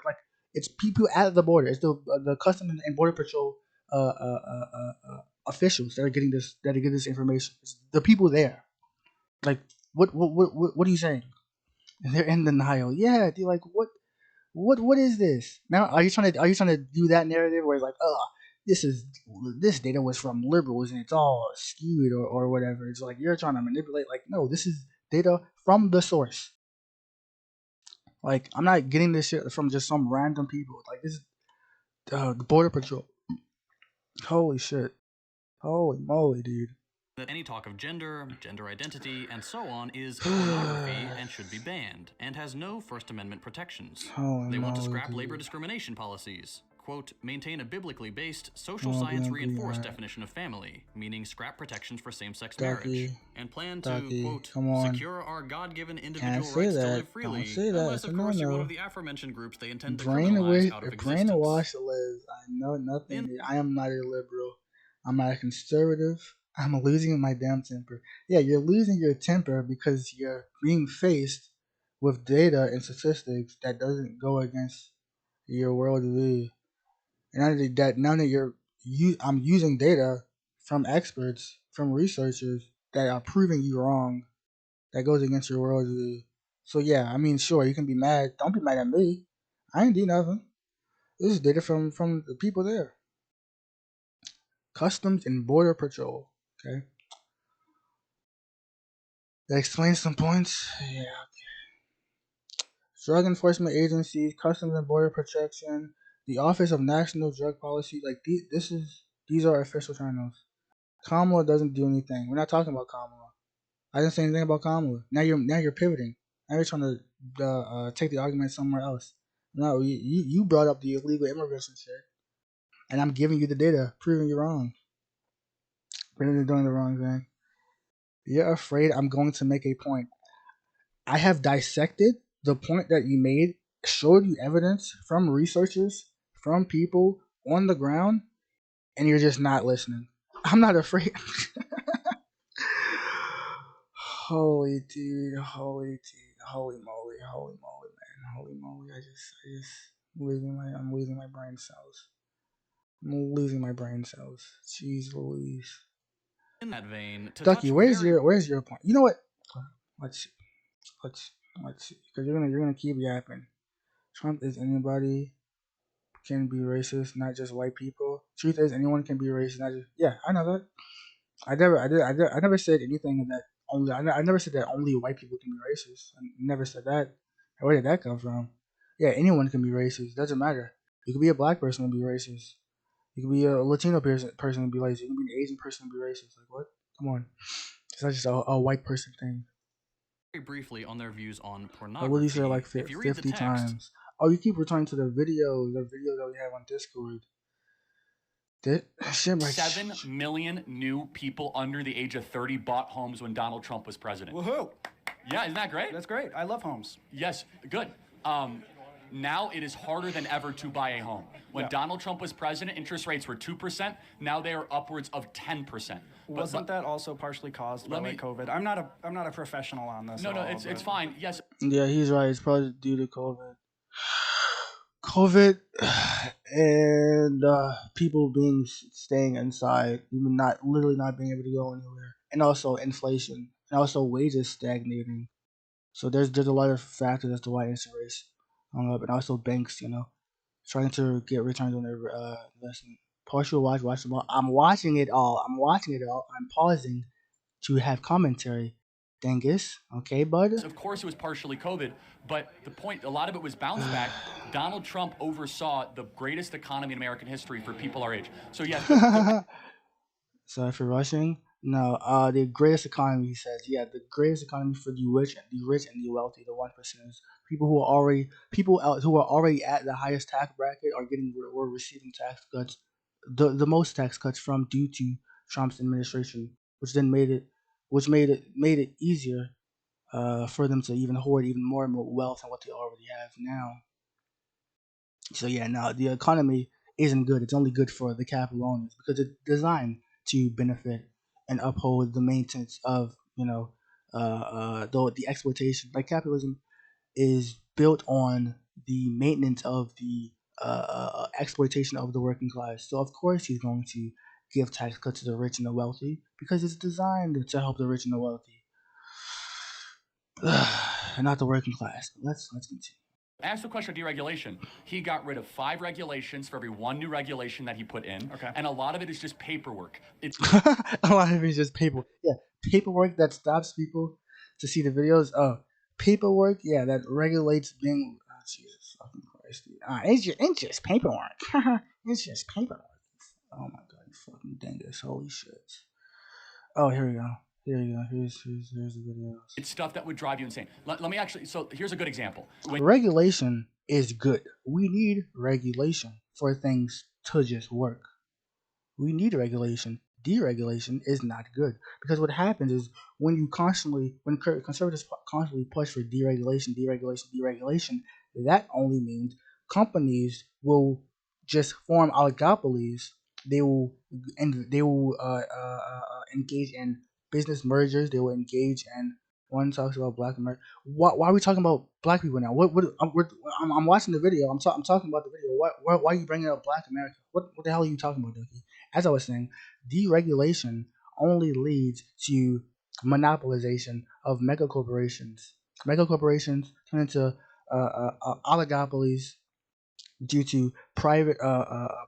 it's people at the border. It's the Customs and Border Patrol officials that are getting this information. It's the people there. Like what are you saying? They're in denial. Yeah, they're like what is this? Now are you trying to do that narrative where it's like this data was from liberals and it's all skewed or whatever. It's like you're trying to manipulate. Like no, this is data from the source. Like, I'm not getting this shit from just some random people. Like, this is the Border Patrol. Holy shit. Holy moly, dude. That any talk of gender, gender identity, and so on is pornography and should be banned, and has no First Amendment protections. They want to scrap labor discrimination policies. Quote, maintain a biblically based, social science reinforced definition of family, meaning scrap protections for same-sex marriage, and plan to, quote, secure our God-given individual rights to live freely, unless, of course, you're one of the aforementioned groups they intend to criminalize out of existence. Brainwash Liz. I know nothing. I am not a liberal. I'm not a conservative. I'm losing my damn temper. Yeah, you're losing your temper because you're being faced with data and statistics that doesn't go against your worldview. And now that I'm using data from experts, from researchers that are proving you wrong, that goes against your worldview. So yeah, I mean, sure, you can be mad. Don't be mad at me. I ain't do nothing. This is data from the people there. Customs and Border Patrol. Okay. That explains some points. Yeah. Okay. Drug enforcement agencies, Customs and Border Protection, the Office of National Drug Policy. Like these are official channels. Kamala doesn't do anything. We're not talking about Kamala. I didn't say anything about Kamala. Now you're pivoting. Now you're trying to take the argument somewhere else. No, you brought up the illegal immigrants and shit, and I'm giving you the data proving you're wrong. You're doing the wrong thing. You're afraid I'm going to make a point. I have dissected the point that you made, showed you evidence from researchers, from people on the ground, and you're just not listening. I'm not afraid. Holy dude, holy moly, man, holy moly! I'm losing my brain cells. I'm losing my brain cells. Jeez Louise. In that vein, Ducky, where's your point? You know what? Let's see, because you're gonna keep yapping. Trump is anybody can be racist, not just white people. Truth is, anyone can be racist, not just I know that. I never said anything that only. I never said that only white people can be racist. I never said that. Where did that come from? Yeah, anyone can be racist. Doesn't matter. You could be a black person and be racist. You could be a Latino person and be racist. You can be an Asian person and be racist. Like what? Come on. It's not just a white person thing. Very briefly on their views on pornography. I will say like 50 times. Oh, you keep returning to the video that we have on Discord. 7 million new people under the age of 30 bought homes when Donald Trump was president. Woohoo! Yeah, isn't that great? That's great. I love homes. Yes, good. Now it is harder than ever to buy a home. When Donald Trump was president, interest rates were 2%. Now they are upwards of 10%. Wasn't that also partially caused by COVID? I'm not a professional on this. No, it's fine. Yes. Yeah, he's right. It's probably due to COVID and people staying inside, even literally not being able to go anywhere, and also inflation, and also wages stagnating. So there's a lot of factors as to why interest rates hung up, and also banks, trying to get returns on their investment. Partial watch them all. I'm watching it all. I'm pausing to have commentary dingus. Okay, bud? Of course, it was partially COVID, but the point, a lot of it was bounce back. Donald Trump oversaw the greatest economy in American history for people our age. So, yeah. Sorry for rushing. No, the greatest economy, he says. Yeah, the greatest economy for the rich and the wealthy, the 1%ers. People who are already at the highest tax bracket were receiving tax cuts, the most tax cuts due to Trump's administration, which made it easier for them to even hoard even more and more wealth than what they already have now. So yeah, now the economy isn't good. It's only good for the capital owners because it's designed to benefit and uphold the maintenance of the exploitation. Like capitalism is built on the maintenance of the exploitation of the working class. So of course he's going to give tax cuts to the rich and the wealthy because it's designed to help the rich and the wealthy, and not the working class. Let's continue. Ask the question of deregulation. He got rid of 5 regulations for every 1 new regulation that he put in. Okay. And a lot of it is just paperwork. A lot of it is just paperwork. Yeah, paperwork that stops people to see the videos. Paperwork, yeah, that regulates being. Oh, Jesus fucking Christ. It's just paperwork. It's just paperwork. Oh my god, you fucking dingus. Holy shit. Oh, here we go. Here's the video. It's stuff that would drive you insane. Let me actually, so here's a good example. Regulation is good. We need regulation for things to just work. We need regulation. Deregulation is not good because what happens is when conservatives constantly push for deregulation, that only means companies will just form oligopolies. They will engage in business mergers. They will engage in. One talks about Black America. Why are we talking about Black people now? I'm watching the video. I'm talking about the video. Why are you bringing up Black America? What the hell are you talking about, Ducky? As I was saying, deregulation only leads to monopolization of mega corporations. Mega corporations turn into oligopolies due to private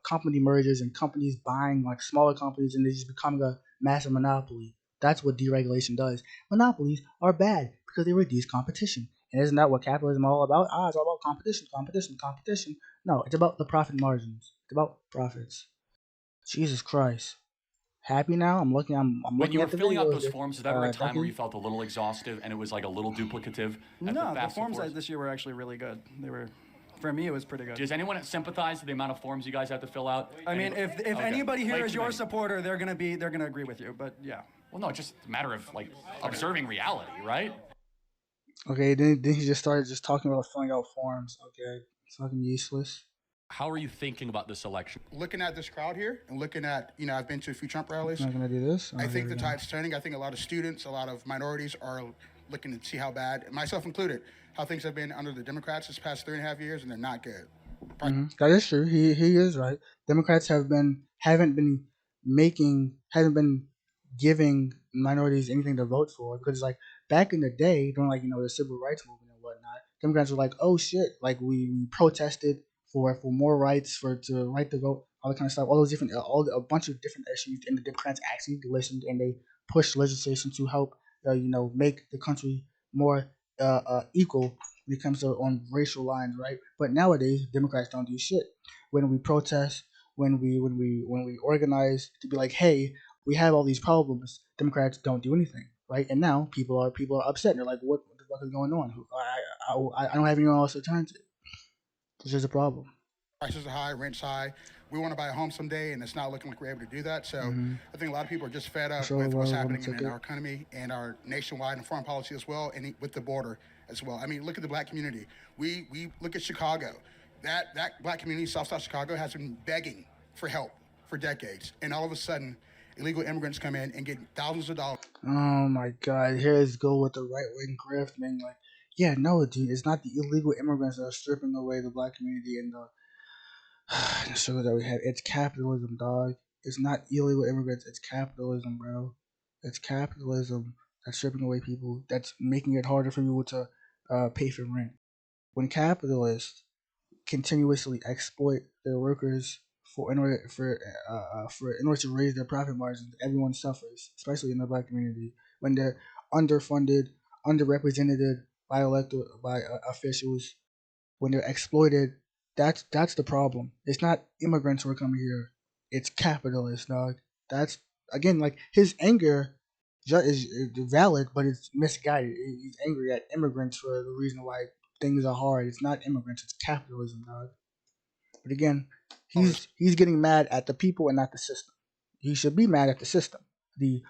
company mergers and companies buying like smaller companies, and they just become a massive monopoly. That's what deregulation does. Monopolies are bad because they reduce competition. And isn't that what capitalism is all about? It's all about competition. No, it's about the profit margins. It's about profits. Jesus Christ. Happy now? I'm looking when you were at the filling out videos. those forms, was there ever a time where you felt a little exhaustive and it was like a little duplicative? No, the forms this year were actually really good. For me, it was pretty good. Does anyone sympathize with the amount of forms you guys had to fill out? I mean, if anybody here is your supporter, they're gonna agree with you. But yeah. Well, no, it's just a matter of like observing reality, right? Okay, then he just started just talking about filling out forms. Okay, it's fucking useless. How are you thinking about this election? Looking at this crowd here and looking at, I've been to a few Trump rallies. I'm not gonna do this. I think the tide's turning. I think a lot of students, a lot of minorities are looking to see how bad, myself included, how things have been under the Democrats this past 3.5 years, and they're not good. Mm-hmm. That is true. He is right. Democrats haven't been giving minorities anything to vote for, because like back in the day during the civil rights movement and whatnot, Democrats were like, oh shit, like we protested for more rights, to right to vote, all that kind of stuff, a bunch of different issues, and the Democrats actually listened and they pushed legislation to help make the country more equal when it comes to on racial lines, right? But nowadays Democrats don't do shit. When we protest, when we organize to be like, hey, we have all these problems, Democrats don't do anything, right? And now people are upset. They're like, what the fuck is going on? I don't have anyone else to turn to. This is a problem. Prices are high, rent's high. We want to buy a home someday, and it's not looking like we're able to do that. So I think a lot of people are just fed up with what's happening in our economy and our nationwide and foreign policy as well, and with the border as well. I mean, look at the Black community. We look at Chicago. That Black community, South Chicago, has been begging for help for decades, and all of a sudden, illegal immigrants come in and get thousands of dollars. Oh my God! Here's go with the right wing grift, being like, yeah, no, dude, it's not the illegal immigrants that are stripping away the Black community and the struggle that we have. It's capitalism, dog. It's not illegal immigrants. It's capitalism, bro. It's capitalism that's stripping away people. That's making it harder for people to pay for rent. When capitalists continuously exploit their workers in order to raise their profit margins, everyone suffers, especially in the Black community. when they're underfunded, underrepresented by officials, when they're exploited. That's the problem. It's not immigrants who are coming here. It's capitalists, dog. That's again like his anger is valid, but it's misguided. He's angry at immigrants for the reason why things are hard. It's not immigrants. It's capitalism, dog. But again, he's getting mad at the people and not the system. He should be mad at the system, the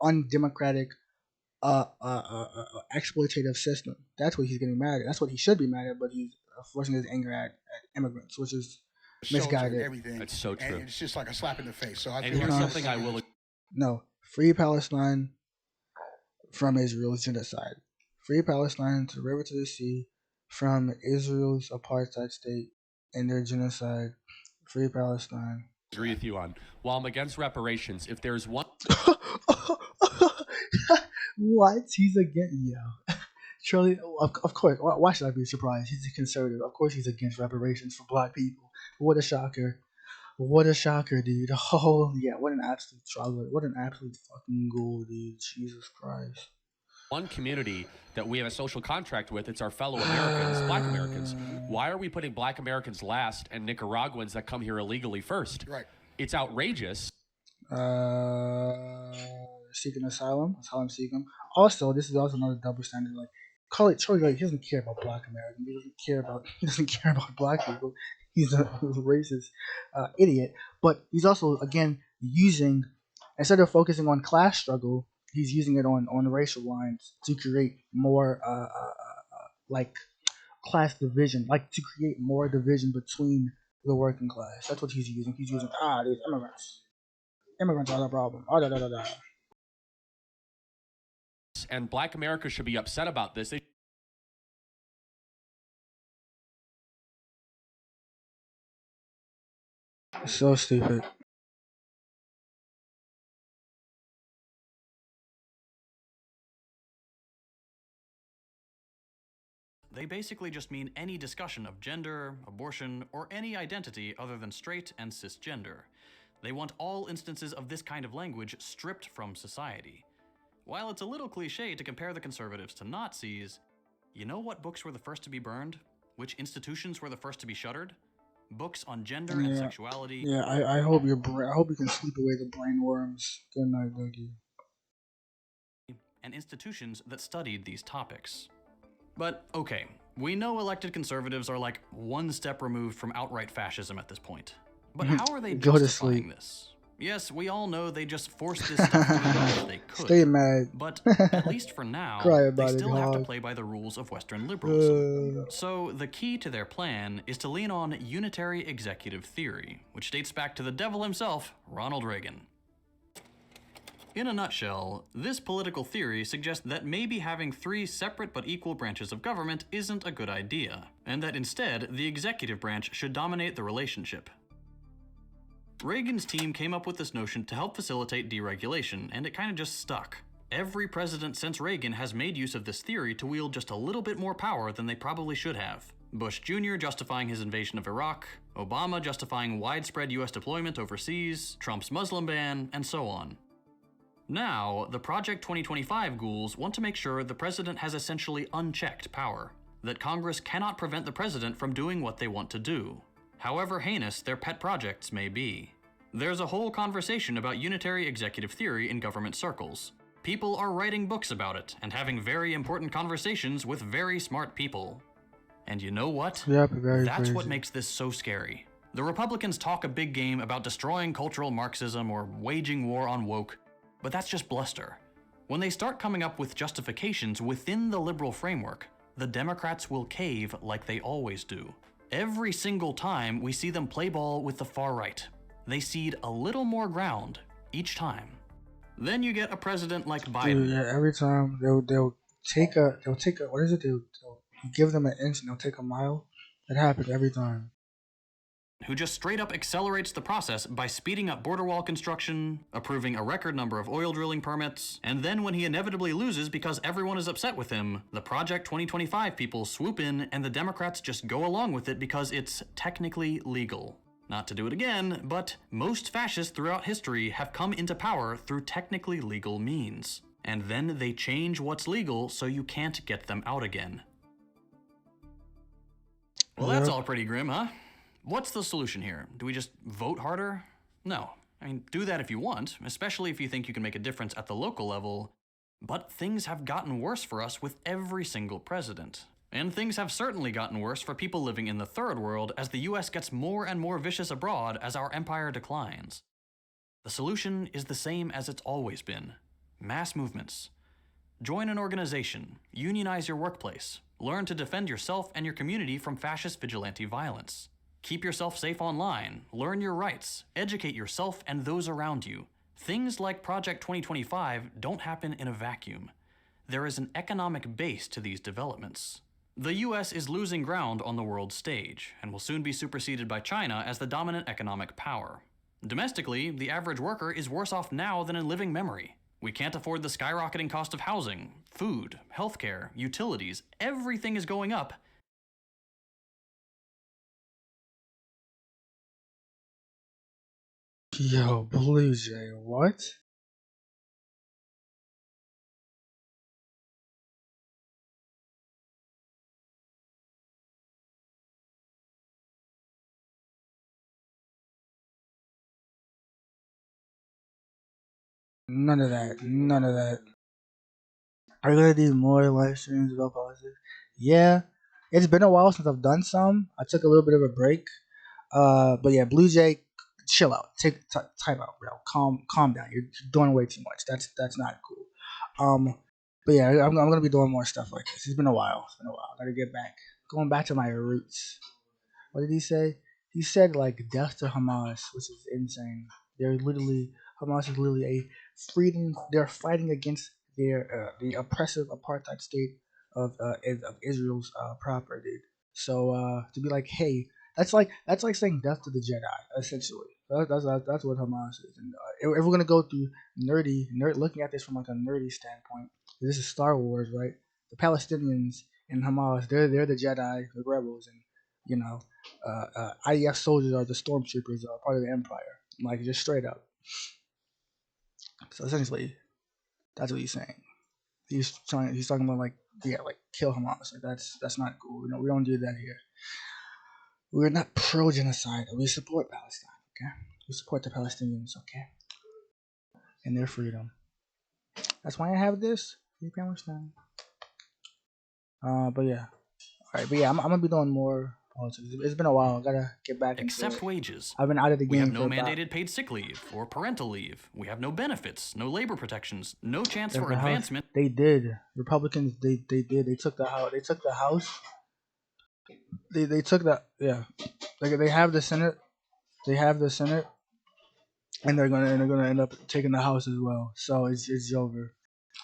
undemocratic, exploitative system. That's what he's getting mad at. That's what he should be mad at. But he's forcing his anger at immigrants, which is misguided. Everything. That's so true. And it's just like a slap in the face. So I and feel here's like something I will. No, free Palestine from Israel's genocide. Free Palestine to the river to the sea from Israel's apartheid state and their genocide. Free Palestine. Agree with you on. While I'm against reparations, if there's one. What? He's against. Yeah. Surely, of course. Why should I be surprised? He's a conservative. Of course, he's against reparations for black people. What a shocker. What a shocker, dude. Oh, yeah. What an absolute struggle. What an absolute fucking goal, dude. Jesus Christ. One community that we have a social contract with, it's our fellow Americans, black Americans. Why are we putting black Americans last and Nicaraguans that come here illegally first? Right. It's outrageous. Seeking asylum seeking. Also, this is also another double standard. Like, Charlie, like, he doesn't care about black Americans. He doesn't care about black people. He's a racist idiot. But he's also, again, using, instead of focusing on class struggle, he's using it on racial lines to create more like class division, like to create more division between the working class. That's what he's using. He's using these immigrants. Immigrants are the problem. And black America should be upset about this. So stupid. They basically just mean any discussion of gender, abortion, or any identity other than straight and cisgender. They want all instances of this kind of language stripped from society. While it's a little cliche to compare the conservatives to Nazis, you know what books were the first to be burned? Which institutions were the first to be shuttered? Books on gender and sexuality. Yeah, I hope you can sleep away the brain worms. Good night, Dougie. And institutions that studied these topics. But okay, we know elected conservatives are like one step removed from outright fascism at this point. But how are they justifying this? Yes, we all know they just forced this stuff to them if they could. Stay mad. But at least for now, they still have to play by the rules of Western liberalism. So the key to their plan is to lean on unitary executive theory, which dates back to the devil himself, Ronald Reagan. In a nutshell, this political theory suggests that maybe having 3 separate but equal branches of government isn't a good idea, and that instead the executive branch should dominate the relationship. Reagan's team came up with this notion to help facilitate deregulation, and it kind of just stuck. Every president since Reagan has made use of this theory to wield just a little bit more power than they probably should have. Bush Jr. justifying his invasion of Iraq, Obama justifying widespread US deployment overseas, Trump's Muslim ban, and so on. Now, the Project 2025 ghouls want to make sure the president has essentially unchecked power, that Congress cannot prevent the president from doing what they want to do, however heinous their pet projects may be. There's a whole conversation about unitary executive theory in government circles. People are writing books about it and having very important conversations with very smart people. And you know what? That's crazy. What makes this so scary. The Republicans talk a big game about destroying cultural Marxism or waging war on woke, but that's just bluster. When they start coming up with justifications within the liberal framework, the Democrats will cave like they always do. Every single time we see them play ball with the far right, they cede a little more ground each time. Then you get a president like Biden. Yeah, every time they'll take a what is it? They'll give them an inch and they'll take a mile. It happens every time. Who just straight up accelerates the process by speeding up border wall construction, approving a record number of oil drilling permits, and then when he inevitably loses because everyone is upset with him, the Project 2025 people swoop in and the Democrats just go along with it because it's technically legal. Not to do it again, but most fascists throughout history have come into power through technically legal means. And then they change what's legal so you can't get them out again. Well, that's all pretty grim, huh? What's the solution here? Do we just vote harder? No. I mean, do that if you want, especially if you think you can make a difference at the local level. But things have gotten worse for us with every single president. And things have certainly gotten worse for people living in the third world as the US gets more and more vicious abroad as our empire declines. The solution is the same as it's always been. Mass movements. Join an organization, unionize your workplace, learn to defend yourself and your community from fascist vigilante violence. Keep yourself safe online, learn your rights, educate yourself and those around you. Things like Project 2025 don't happen in a vacuum. There is an economic base to these developments. The US is losing ground on the world stage, and will soon be superseded by China as the dominant economic power. Domestically, the average worker is worse off now than in living memory. We can't afford the skyrocketing cost of housing, food, healthcare, utilities. Everything is going up. Yo, Blue Jay, what? None of that. None of that. Are you gonna do more live streams about politics? Yeah. It's been a while since I've done some. I took a little bit of a break. But yeah, Blue Jay, chill out. Take time out, bro. Calm down. You're doing way too much. That's not cool. But yeah, I'm gonna be doing more stuff like this. It's been a while. I gotta get back. Going back to my roots. What did he say? He said like death to Hamas, which is insane. Hamas is literally a freedom. They're fighting against the oppressive apartheid state of Israel's property. So to be like, hey, that's like saying death to the Jedi, essentially. That's what Hamas is. And if we're gonna go through looking at this from like a nerdy standpoint, this is Star Wars, right? The Palestinians and Hamas, they're the Jedi, the rebels, and you know, IDF soldiers are the stormtroopers, part of the Empire. Like just straight up. So essentially, that's what he's saying. He's talking about like kill Hamas. Like that's not cool. We don't do that here. We're not pro genocide. We support Palestine. Okay, we support the Palestinians. Okay, and their freedom. That's why I have this. Free Palestine. But yeah. Alright, but yeah, I'm gonna be doing more politics. It's been a while. I gotta get back into Except it. wages. I've been out of the game. We have no for mandated paid sick leave or parental leave. We have no benefits, no labor protections, no chance for advancement. They did. Republicans. They did. They took the house. They took the house. They took the Like they have the Senate. They have the Senate, and they're gonna end up taking the House as well. So it's over.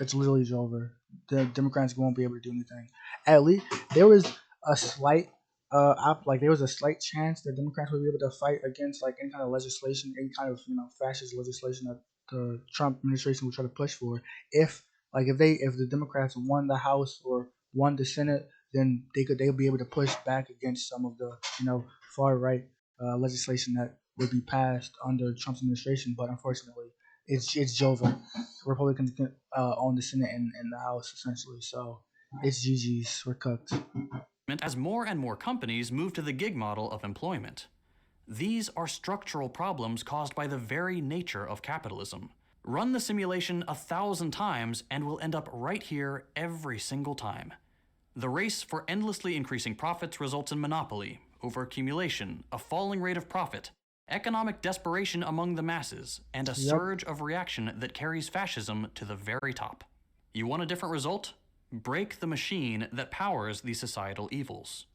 It's literally over. The Democrats won't be able to do anything. At least there was a slight there was a slight chance that Democrats would be able to fight against like any kind of legislation, any kind of fascist legislation that the Trump administration would try to push for. If the Democrats won the House or won the Senate, then they'll be able to push back against some of the far right legislation that would be passed under Trump's administration. But unfortunately, it's over. Republicans can own the Senate and the House essentially. So it's GG's. We're cooked. As more and more companies move to the gig model of employment. These are structural problems caused by the very nature of capitalism. Run the simulation 1,000 times and we'll end up right here every single time. The race for endlessly increasing profits results in monopoly, overaccumulation, a falling rate of profit, economic desperation among the masses, and a surge of reaction that carries fascism to the very top. You want a different result? Break the machine that powers these societal evils.